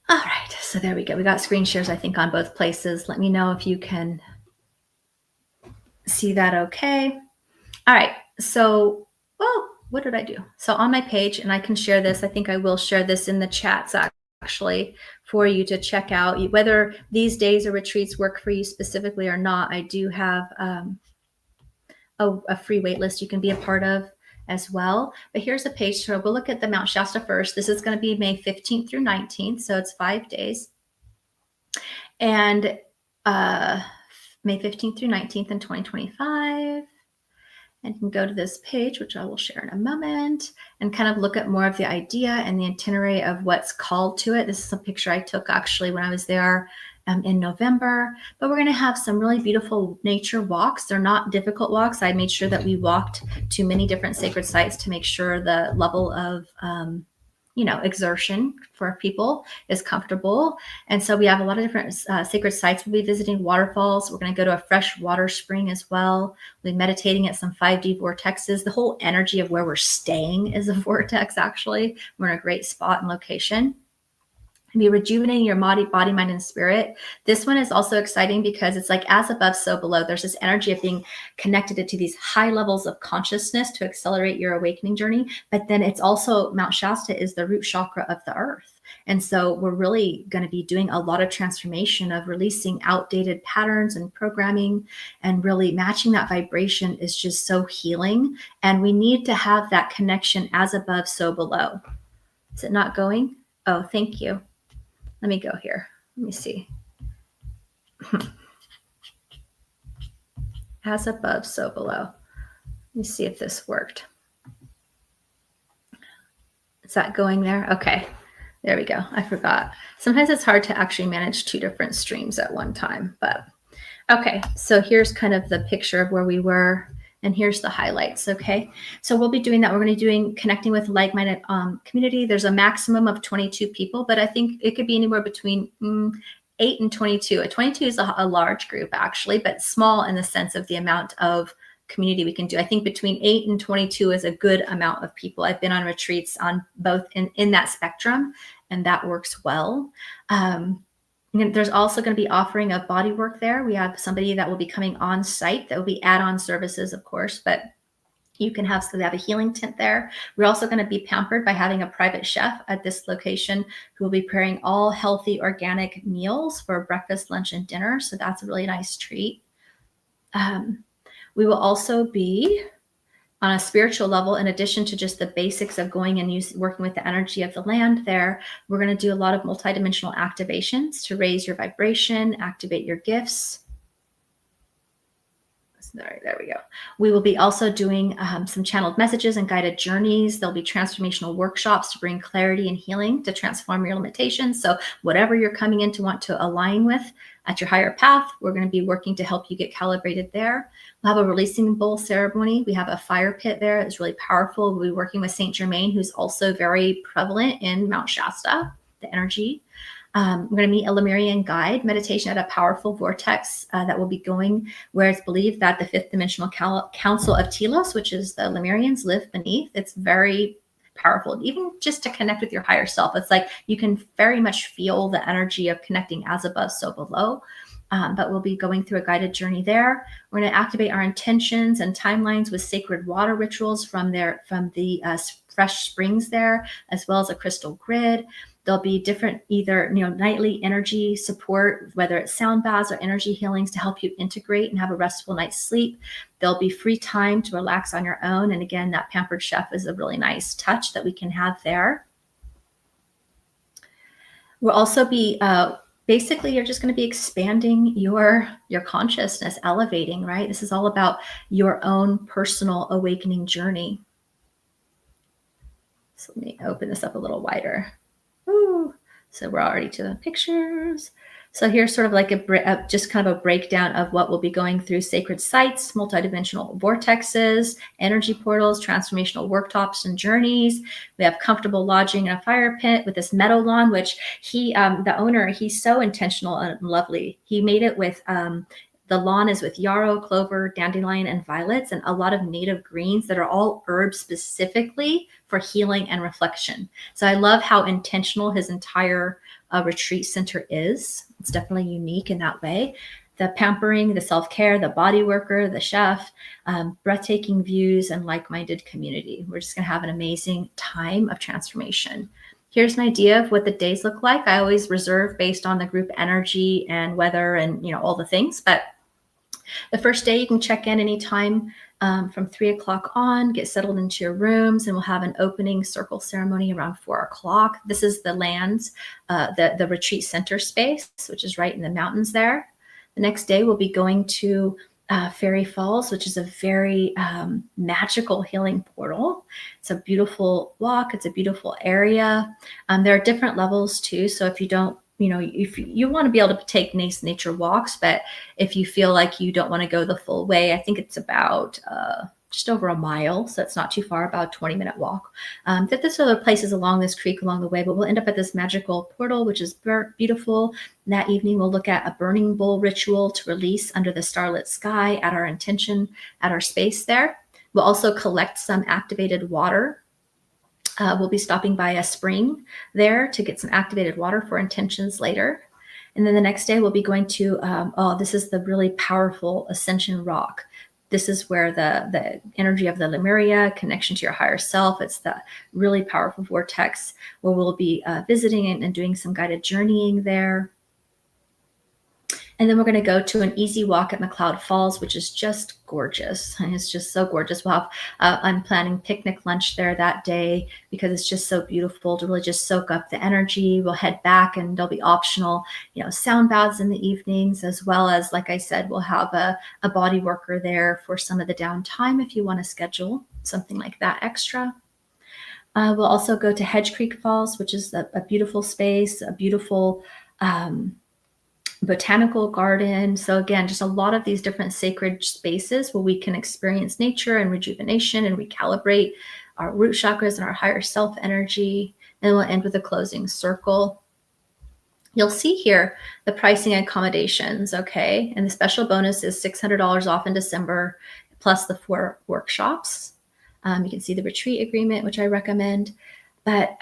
All right, so there we go. We got screen shares, I think, on both places. Let me know if you can see that okay. All right, so, what did I do? So on my page, and I can share this, I think I will share this in the chats actually for you to check out. Whether these days or retreats work for you specifically or not, I do have a free waitlist you can be a part of as well. But here's a page. So we'll look at the Mount Shasta first. This is going to be May 15th through 19th. So it's 5 days. And May 15th through 19th in 2025. And you can go to this page, which I will share in a moment, and kind of look at more of the idea and the itinerary of what's called to it. This is a picture I took actually when I was there in November. But we're going to have some really beautiful nature walks. They're not difficult walks. I made sure that we walked to many different sacred sites to make sure the level of exertion for people is comfortable. And so we have a lot of different sacred sites. We'll be visiting waterfalls. We're going to go to a fresh water spring as well. We'll be meditating at some 5D vortexes. The whole energy of where we're staying is a vortex, actually. We're in a great spot and location. Be rejuvenating your body, mind, and spirit. This one is also exciting because it's like as above, so below. There's this energy of being connected to these high levels of consciousness to accelerate your awakening journey. But then it's also, Mount Shasta is the root chakra of the earth. And so we're really going to be doing a lot of transformation of releasing outdated patterns and programming, and really matching that vibration is just so healing. And we need to have that connection as above, so below. Is it not going? Oh, thank you. Let me go here. Let me see. As above, so below. Let me see if this worked. Is that going there? Okay. There we go. I forgot. Sometimes it's hard to actually manage two different streams at one time, but okay. So here's kind of the picture of where we were. And here's the highlights, okay? So we'll be doing that. We're going to be doing connecting with like-minded community. There's a maximum of 22 people, but I think it could be anywhere between 8 and 22. A 22 is a large group, actually, but small in the sense of the amount of community we can do. I think between 8 and 22 is a good amount of people. I've been on retreats on both in that spectrum, and that works well. There's also going to be offering of body work there. We have somebody that will be coming on site. That will be add-on services, of course, but you can have, so they have a healing tent there. We're also going to be pampered by having a private chef at this location who will be preparing all healthy organic meals for breakfast, lunch, and dinner. So that's a really nice treat. We will also be on a spiritual level, in addition to just the basics of going and working with the energy of the land there. We're going to do a lot of multi-dimensional activations to raise your vibration, activate your gifts. There we go. We will be also doing some channeled messages and guided journeys. There'll be transformational workshops to bring clarity and healing to transform your limitations. So whatever you're coming in to want to align with, at your higher path. We're going to be working to help you get calibrated there. We'll have a releasing bowl ceremony. We have a fire pit there. It's really powerful. We'll be working with Saint Germain, who's also very prevalent in Mount Shasta, the energy. We're going to meet a Lemurian guide meditation at a powerful vortex that will be going where it's believed that the fifth dimensional council of Telos, which is the Lemurians, live beneath. It's very powerful, even just to connect with your higher self. It's like you can very much feel the energy of connecting as above, so below. But we'll be going through a guided journey there. We're going to activate our intentions and timelines with sacred water rituals from the fresh springs there, as well as a crystal grid. There'll be different either nightly energy support, whether it's sound baths or energy healings to help you integrate and have a restful night's sleep. There'll be free time to relax on your own. And again, that pampered chef is a really nice touch that we can have there. We'll also be basically, you're just going to be expanding your consciousness, elevating, right? This is all about your own personal awakening journey. So let me open this up a little wider. Ooh. So we're already to the pictures. So here's sort of like just kind of a breakdown of what we'll be going through: sacred sites, multidimensional vortexes, energy portals, transformational workshops and journeys. We have comfortable lodging in a fire pit with this meadow lawn, which the owner, he's so intentional and lovely. He made it with the lawn is with yarrow, clover, dandelion, and violets, and a lot of native greens that are all herbs specifically for healing and reflection. So I love how intentional his entire retreat center is. It's definitely unique in that way. The pampering, the self-care, the body worker, the chef, breathtaking views, and like-minded community. We're just going to have an amazing time of transformation. Here's an idea of what the days look like. I always reserve based on the group energy and weather and all the things, but the first day you can check in anytime from 3 o'clock on, get settled into your rooms, and we'll have an opening circle ceremony around 4 o'clock. This is the lands, the retreat center space, which is right in the mountains there. The next day we'll be going to Fairy Falls, which is a very magical healing portal. It's a beautiful walk. It's a beautiful area. There are different levels too. So if you don't, if you want to be able to take nice nature walks, but if you feel like you don't want to go the full way, I think it's about just over a mile. So it's not too far, about a 20-minute walk. There's other places along this creek along the way, but we'll end up at this magical portal, which is beautiful. And that evening, we'll look at a burning bowl ritual to release under the starlit sky at our intention, at our space there. We'll also collect some activated water. We'll be stopping by a spring there to get some activated water for intentions later. And then the next day we'll be going to, this is the really powerful Ascension Rock. This is where the energy of the Lemuria, connection to your higher self, it's the really powerful vortex where we'll be visiting and doing some guided journeying there. And then we're going to go to an easy walk at McCloud Falls, which is just gorgeous. And it's just so gorgeous. We'll have, I'm planning picnic lunch there that day because it's just so beautiful to really just soak up the energy. We'll head back and there'll be optional, sound baths in the evenings, as well as, like I said, we'll have a body worker there for some of the downtime if you want to schedule something like that extra. We'll also go to Hedge Creek Falls, which is a beautiful space, a beautiful botanical garden. So again, just a lot of these different sacred spaces where we can experience nature and rejuvenation and recalibrate our root chakras and our higher self energy. And we'll end with a closing circle. You'll see here the pricing and accommodations, okay? And the special bonus is $600 off in December, plus the 4 workshops. You can see the retreat agreement, which I recommend. But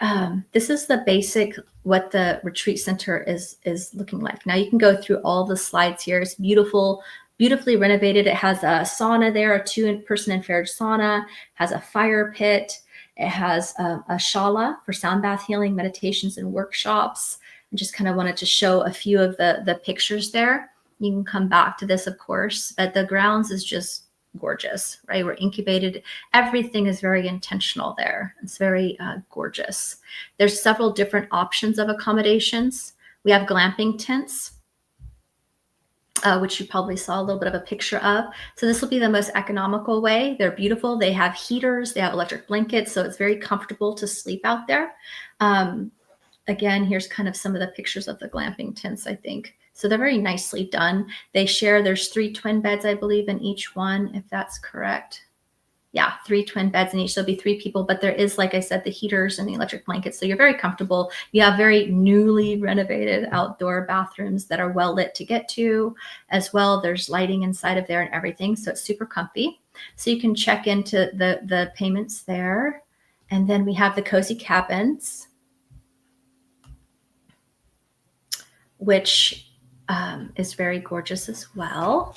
this is the basic, what the retreat center is looking like. Now you can go through all the slides here. It's beautiful, beautifully renovated. It has a sauna there, a 2-person infrared sauna, has a fire pit. It has a shala for sound bath healing, meditations, and workshops. I just kind of wanted to show a few of the pictures there. You can come back to this, of course, but the grounds is just gorgeous, right? We're incubated. Everything is very intentional there. It's very gorgeous. There's several different options of accommodations. We have glamping tents, which you probably saw a little bit of a picture of. So this will be the most economical way. They're beautiful. They have heaters. They have electric blankets. So it's very comfortable to sleep out there. Again, here's kind of some of the pictures of the glamping tents, I think. So they're very nicely done. They share, there's 3 twin beds, I believe, in each one, if that's correct. Yeah, 3 twin beds in each. So it'll be 3 people, but there is, like I said, the heaters and the electric blankets. So you're very comfortable. You have very newly renovated outdoor bathrooms that are well lit to get to as well. There's lighting inside of there and everything. So it's super comfy. So you can check into the payments there. And then we have the cozy cabins, which is very gorgeous as well,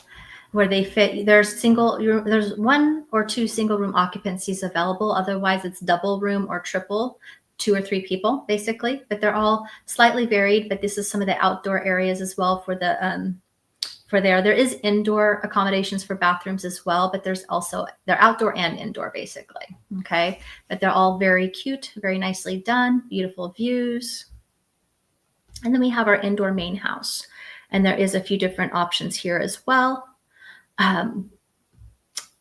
where they fit. There's 1 or 2 single room occupancies available. Otherwise, it's double room or triple, 2 or 3 people basically. But they're all slightly varied. But this is some of the outdoor areas as well for the There is indoor accommodations for bathrooms as well, but they're outdoor and indoor basically. Okay, but they're all very cute, very nicely done, beautiful views. And then we have our indoor main house, and there is a few different options here as well,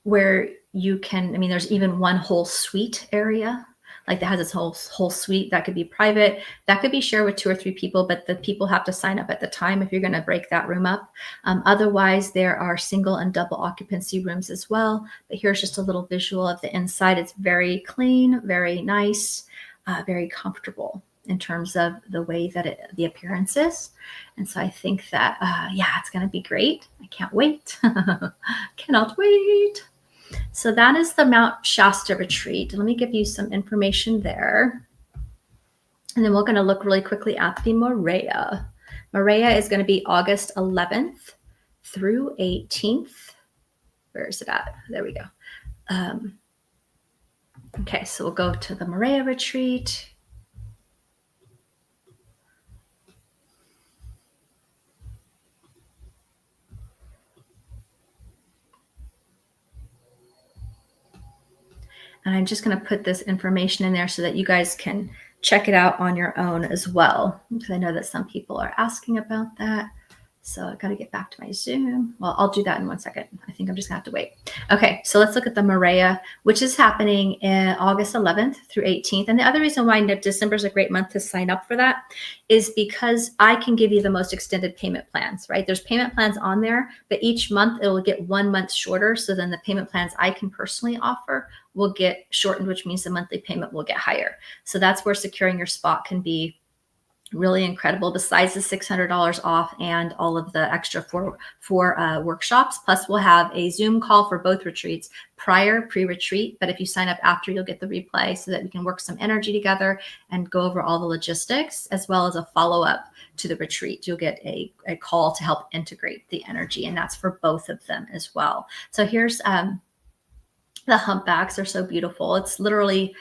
where you can, there's even one whole suite area, like that has its whole suite that could be private, that could be shared with 2 or 3 people, but the people have to sign up at the time if you're going to break that room up. Otherwise, there are single and double occupancy rooms as well. But here's just a little visual of the inside. It's very clean, very nice, very comfortable in terms of the way that the appearance is. And so I think that, it's going to be great. I can't wait. Cannot wait. So that is the Mount Shasta retreat. Let me give you some information there. And then we're going to look really quickly at the Morea. Morea is going to be August 11th through 18th. Where is it at? There we go. Okay, so we'll go to the Morea retreat. And I'm just going to put this information in there so that you guys can check it out on your own as well, because I know that some people are asking about that. So I got to get back to my Zoom. Well, I'll do that in 1 second. I think I'm just gonna have to wait. Okay, so let's look at the Morea, which is happening in August 11th through 18th. And the other reason why December is a great month to sign up for that is because I can give you the most extended payment plans, right? There's payment plans on there, but each month it will get 1 month shorter. So then the payment plans I can personally offer will get shortened, which means the monthly payment will get higher. So that's where securing your spot can be really incredible, besides the $600 off and all of the extra four workshops. Plus we'll have a Zoom call for both retreats pre-retreat, but if you sign up after, you'll get the replay so that we can work some energy together and go over all the logistics, as well as a follow-up to the retreat. You'll get a call to help integrate the energy, and that's for both of them as well. So here's the humpbacks. Are so beautiful. It's literally,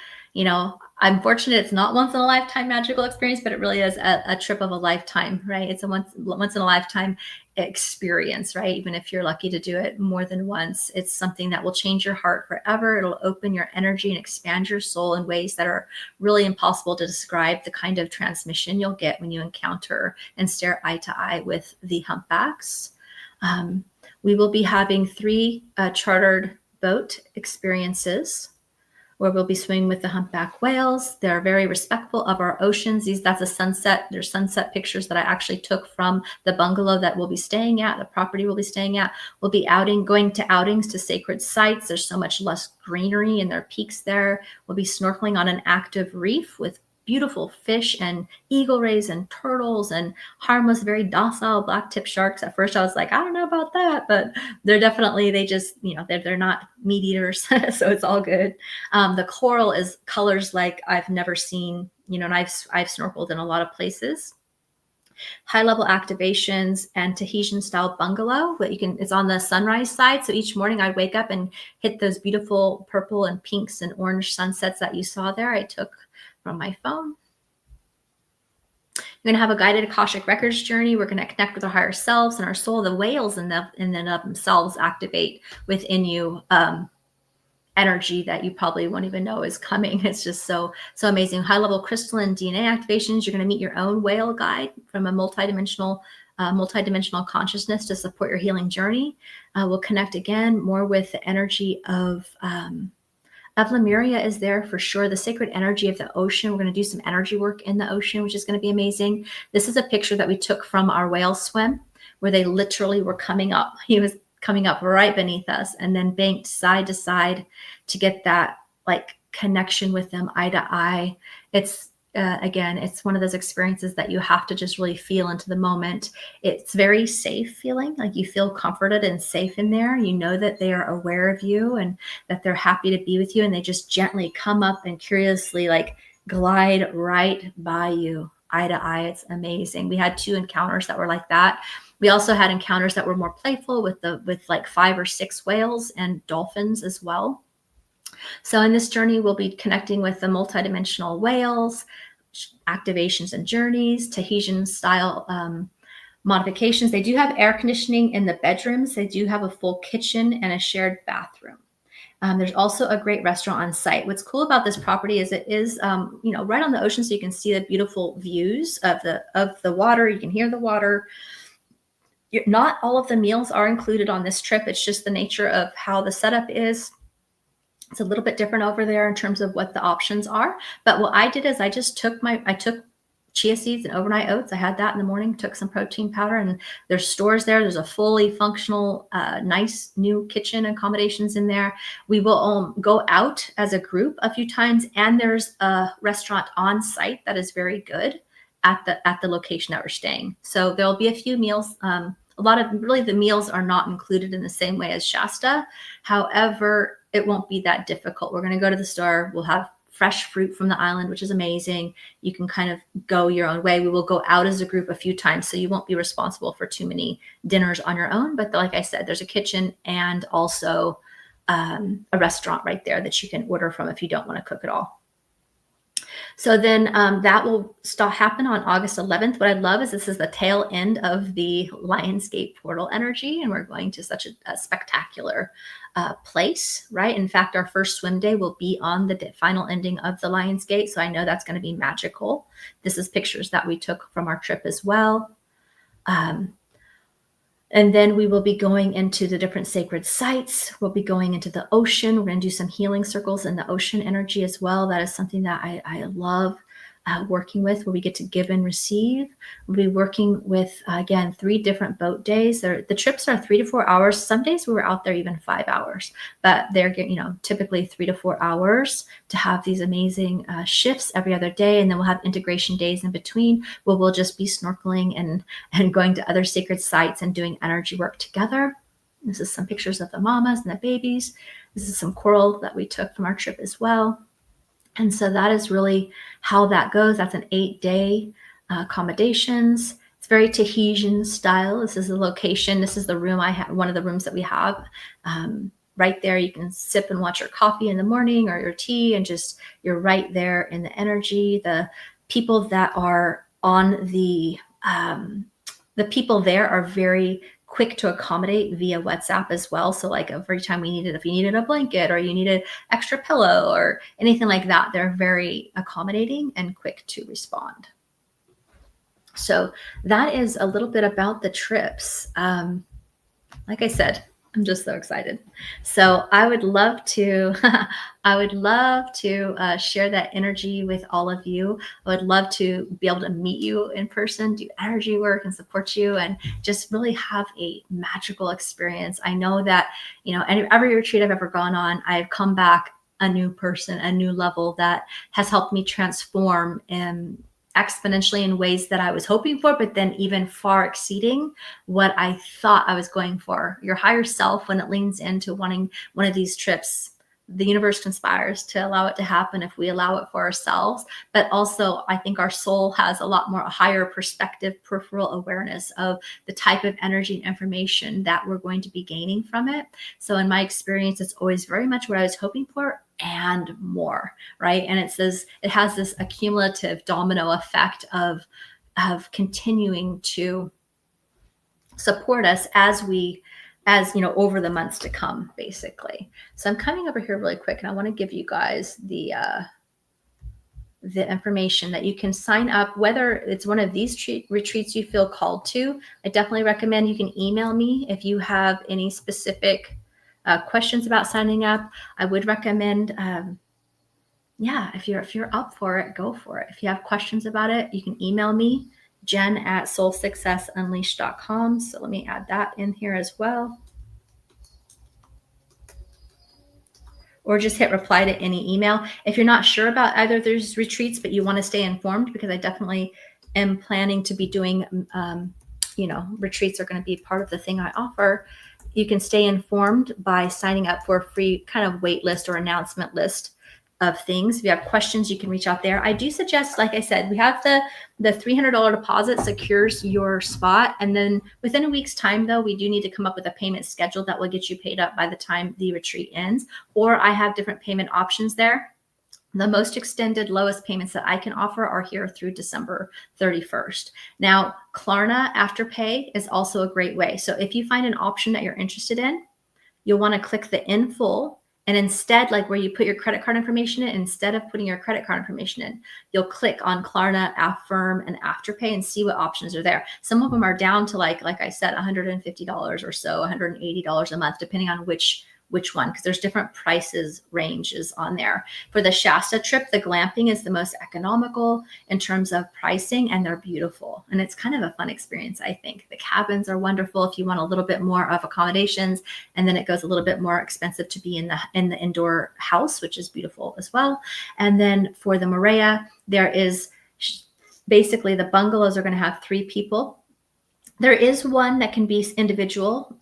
I'm fortunate it's not once in a lifetime magical experience, but it really is a trip of a lifetime, right? It's a once in a lifetime experience, right? Even if you're lucky to do it more than once, it's something that will change your heart forever. It'll open your energy and expand your soul in ways that are really impossible to describe. The kind of transmission you'll get when you encounter and stare eye to eye with the humpbacks. We will be having 3 chartered boat experiences where we'll be swimming with the humpback whales. They're very respectful of our oceans. That's a sunset. There's sunset pictures that I actually took from the bungalow that we'll be staying at, the property we'll be staying at. We'll be going to outings to sacred sites. There's so much less greenery and there are peaks there. We'll be snorkeling on an active reef with beautiful fish and eagle rays and turtles and harmless, very docile black tip sharks. At first I was like, I don't know about that, but they're definitely, they're not meat eaters. So it's all good. The coral is colors like I've never seen, and I've snorkeled in a lot of places. High level activations and Tahitian style bungalow, but it's on the sunrise side. So each morning I wake up and hit those beautiful purple and pinks and orange sunsets that you saw there. I took from my phone. You're going to have a guided Akashic Records journey. We're going to connect with our higher selves and our soul. The whales in and of themselves activate within you energy that you probably won't even know is coming. It's just so amazing. High level crystalline DNA activations. You're going to meet your own whale guide from a multidimensional consciousness to support your healing journey. We'll connect again more with the energy of Lemuria is there for sure. The sacred energy of the ocean. We're going to do some energy work in the ocean, which is going to be amazing. This is a picture that we took from our whale swim, where they literally were coming up. He was coming up right beneath us and then banked side to side to get that like connection with them eye to eye. It's again, it's one of those experiences that you have to just really feel into the moment. It's very safe feeling, like you feel comforted and safe in there. You know that they are aware of you and that they're happy to be with you, and they just gently come up and curiously like glide right by you eye to eye. It's amazing. We had 2 encounters that were like that. We also had encounters that were more playful with like 5 or 6 whales and dolphins as well. So in this journey, we'll be connecting with the multidimensional whales, activations and journeys, Tahitian style modifications. They do have air conditioning in the bedrooms. They do have a full kitchen and a shared bathroom. There's also a great restaurant on site. What's cool about this property is it is, right on the ocean, so you can see the beautiful views of the water. You can hear the water. Not all of the meals are included on this trip. It's just the nature of how the setup is. It's a little bit different over there in terms of what the options are. But what I did is I took chia seeds and overnight oats. I had that in the morning, took some protein powder, and there's stores there. There's a fully functional, nice new kitchen accommodations in there. We will go out as a group a few times, and there's a restaurant on site that is very good at the location that we're staying. So there'll be a few meals. A lot of really the meals are not included in the same way as Shasta. However, it won't be that difficult. We're going to go to the store. We'll have fresh fruit from the island, which is amazing. You can kind of go your own way. We will go out as a group a few times, so you won't be responsible for too many dinners on your own. But like I said, there's a kitchen and also a restaurant right there that you can order from if you don't want to cook at all. So then that will happen on August 11th. What I love is this is the tail end of the Lionsgate portal energy, and we're going to such a spectacular place, right? In fact, our first swim day will be on the final ending of the Lionsgate, so I know that's going to be magical. This is pictures that we took from our trip as well. And then we will be going into the different sacred sites. We'll be going into the ocean. We're going to do some healing circles in the ocean energy as well. That is something that I love working with, where we get to give and receive. We'll be working with, again, 3 different boat days. The trips are 3 to 4 hours. Some days we were out there even 5 hours, but they're typically 3 to 4 hours to have these amazing shifts every other day. And then we'll have integration days in between where we'll just be snorkeling and going to other sacred sites and doing energy work together. This is some pictures of the mamas and the babies. This is some coral that we took from our trip as well. And so that is really how that goes. That's an 8-day accommodations. It's very Tahitian style. This is the location. This is the room one of the rooms that we have. Right there, you can sip and watch your coffee in the morning or your tea, and just you're right there in the energy. The people that are on the people there are very quick to accommodate via WhatsApp as well. So like every time if you needed a blanket or you needed extra pillow or anything like that, they're very accommodating and quick to respond. So that is a little bit about the trips. Like I said, I'm just so excited. So I would love to, share that energy with all of you. I would love to be able to meet you in person, do energy work and support you, and just really have a magical experience. I know that, every retreat I've ever gone on, I've come back a new person, a new level that has helped me transform exponentially in ways that I was hoping for, but then even far exceeding what I thought I was going for. Your higher self, when it leans into wanting one of these trips, the universe conspires to allow it to happen if we allow it for ourselves. But also, I think our soul has a lot more higher perspective, peripheral awareness of the type of energy and information that we're going to be gaining from it. So in my experience, it's always very much what I was hoping for and more, right? And it has this accumulative domino effect of continuing to support us as over the months to come, basically. So I'm coming over here really quick, and I want to give you guys the information that you can sign up, whether it's one of these retreats you feel called to. I definitely recommend you can email me if you have any specific questions about signing up, I would recommend, if you're up for it, go for it. If you have questions about it, you can email me, jen@soulsuccessunleashed.com. So let me add that in here as well. Or just hit reply to any email. If you're not sure about either of those retreats, but you want to stay informed, because I definitely am planning to be doing, retreats are going to be part of the thing I offer. You can stay informed by signing up for a free kind of wait list or announcement list of things. If you have questions, you can reach out there. I do suggest, like I said, we have the $300 deposit secures your spot. And then within a week's time, though, we do need to come up with a payment schedule that will get you paid up by the time the retreat ends. Or I have different payment options there. The most extended, lowest payments that I can offer are here through December 31st. Now, Klarna Afterpay is also a great way. So if you find an option that you're interested in, you'll want to click the in full. And instead, like where you put your credit card information in, instead of putting your credit card information in, you'll click on Klarna, Affirm, and Afterpay and see what options are there. Some of them are down to like I said, $150 or so, $180 a month, depending on which one, because there's different prices ranges on there. For the Shasta trip, the glamping is the most economical in terms of pricing, and they're beautiful. And it's kind of a fun experience, I think. The cabins are wonderful if you want a little bit more of accommodations, and then it goes a little bit more expensive to be in the indoor house, which is beautiful as well. And then for the Morea, there is basically the bungalows are going to have 3 people. There is one that can be individual.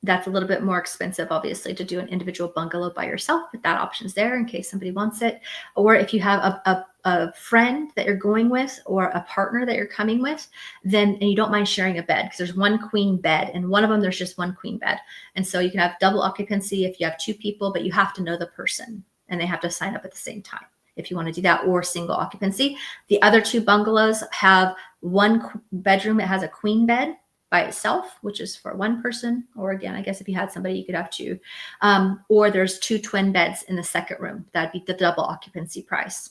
That's a little bit more expensive, obviously, to do an individual bungalow by yourself, but that option's there in case somebody wants it. Or if you have a friend that you're going with or a partner that you're coming with, and you don't mind sharing a bed, because there's 1 queen bed, and one of them, there's just 1 queen bed. And so you can have double occupancy if you have 2 people, but you have to know the person and they have to sign up at the same time if you want to do that, or single occupancy. The other 2 bungalows have 1 bedroom that has a queen bed by itself, which is for 1 person. Or again, I guess if you had somebody, you could have 2. Or there's 2 twin beds in the second room. That'd be the double occupancy price.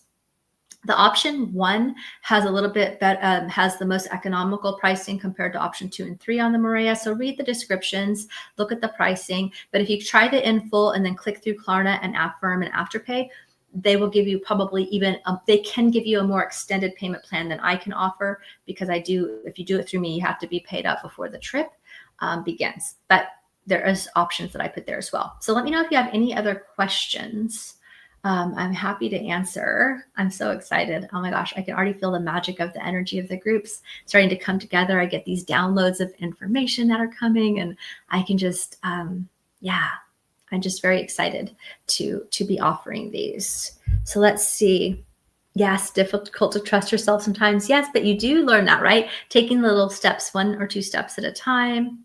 The option 1 has a little bit has the most economical pricing compared to option 2 and 3 on the Morea. So read the descriptions, look at the pricing. But if you try the in full and then click through Klarna and Affirm and Afterpay, they will give you probably even, they can give you a more extended payment plan than I can offer, because if you do it through me, you have to be paid up before the trip begins. But there is options that I put there as well. So let me know if you have any other questions. I'm happy to answer. I'm so excited. Oh my gosh, I can already feel the magic of the energy of the groups starting to come together. I get these downloads of information that are coming, and I can just, I'm just very excited to be offering these. So let's see. Yes, difficult to trust yourself sometimes. Yes, but you do learn that, right? Taking little steps, 1 or 2 steps at a time.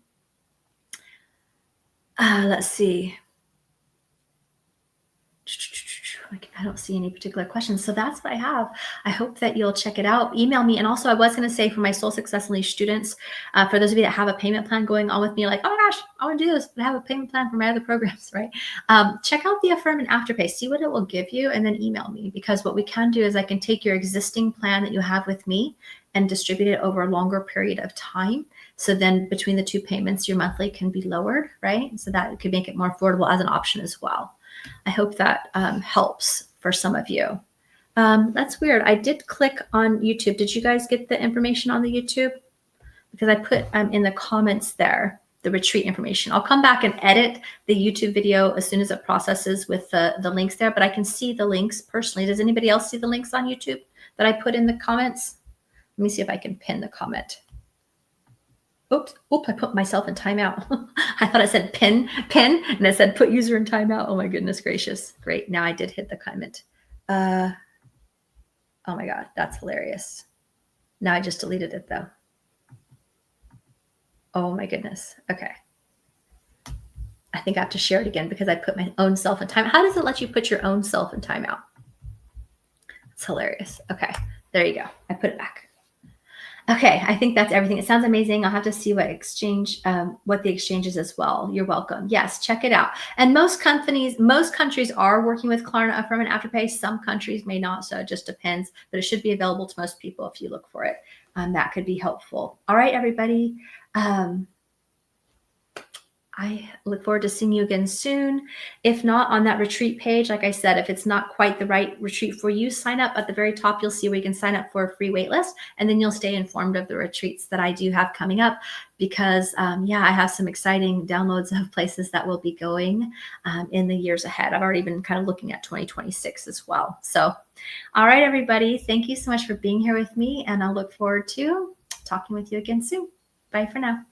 Let's see. I don't see any particular questions. So that's what I have. I hope that you'll check it out. Email me. And also, I was going to say, for my Soul Success Unleashed students, for those of you that have a payment plan going on with me, like, oh my gosh, I want to do this, but I have a payment plan for my other programs, right? Check out the Affirm and Afterpay. See what it will give you, and then email me. Because what we can do is I can take your existing plan that you have with me and distribute it over a longer period of time. So then between the 2 payments, your monthly can be lowered, right? So that could make it more affordable as an option as well. I hope that helps for some of you. That's weird. I did click on YouTube. Did you guys get the information on the YouTube? Because I put in the comments there the retreat information. I'll come back and edit the YouTube video as soon as it processes with the links there, but I can see the links personally. Does anybody else see the links on YouTube that I put in the comments? Let me see if I can pin the comment. Oops, I put myself in timeout. I thought it said pin, and it said put user in timeout. Oh my goodness gracious. Great, now I did hit the comment. Oh my God, that's hilarious. Now I just deleted it though. Oh my goodness, okay. I think I have to share it again because I put my own self in timeout. How does it let you put your own self in timeout? It's hilarious. Okay, there you go. I put it back. Okay, I think that's everything. It sounds amazing. I'll have to see what the exchange is as well. You're welcome. Yes, check it out. And most countries are working with Klarna, Affirm, and Afterpay. Some countries may not, so it just depends. But it should be available to most people if you look for it. That could be helpful. All right, everybody. I look forward to seeing you again soon. If not, on that retreat page, like I said, if it's not quite the right retreat for you, sign up at the very top. You'll see where you can sign up for a free waitlist, and then you'll stay informed of the retreats that I do have coming up because, I have some exciting downloads of places that will be going in the years ahead. I've already been kind of looking at 2026 as well. So, all right, everybody, thank you so much for being here with me, and I'll look forward to talking with you again soon. Bye for now.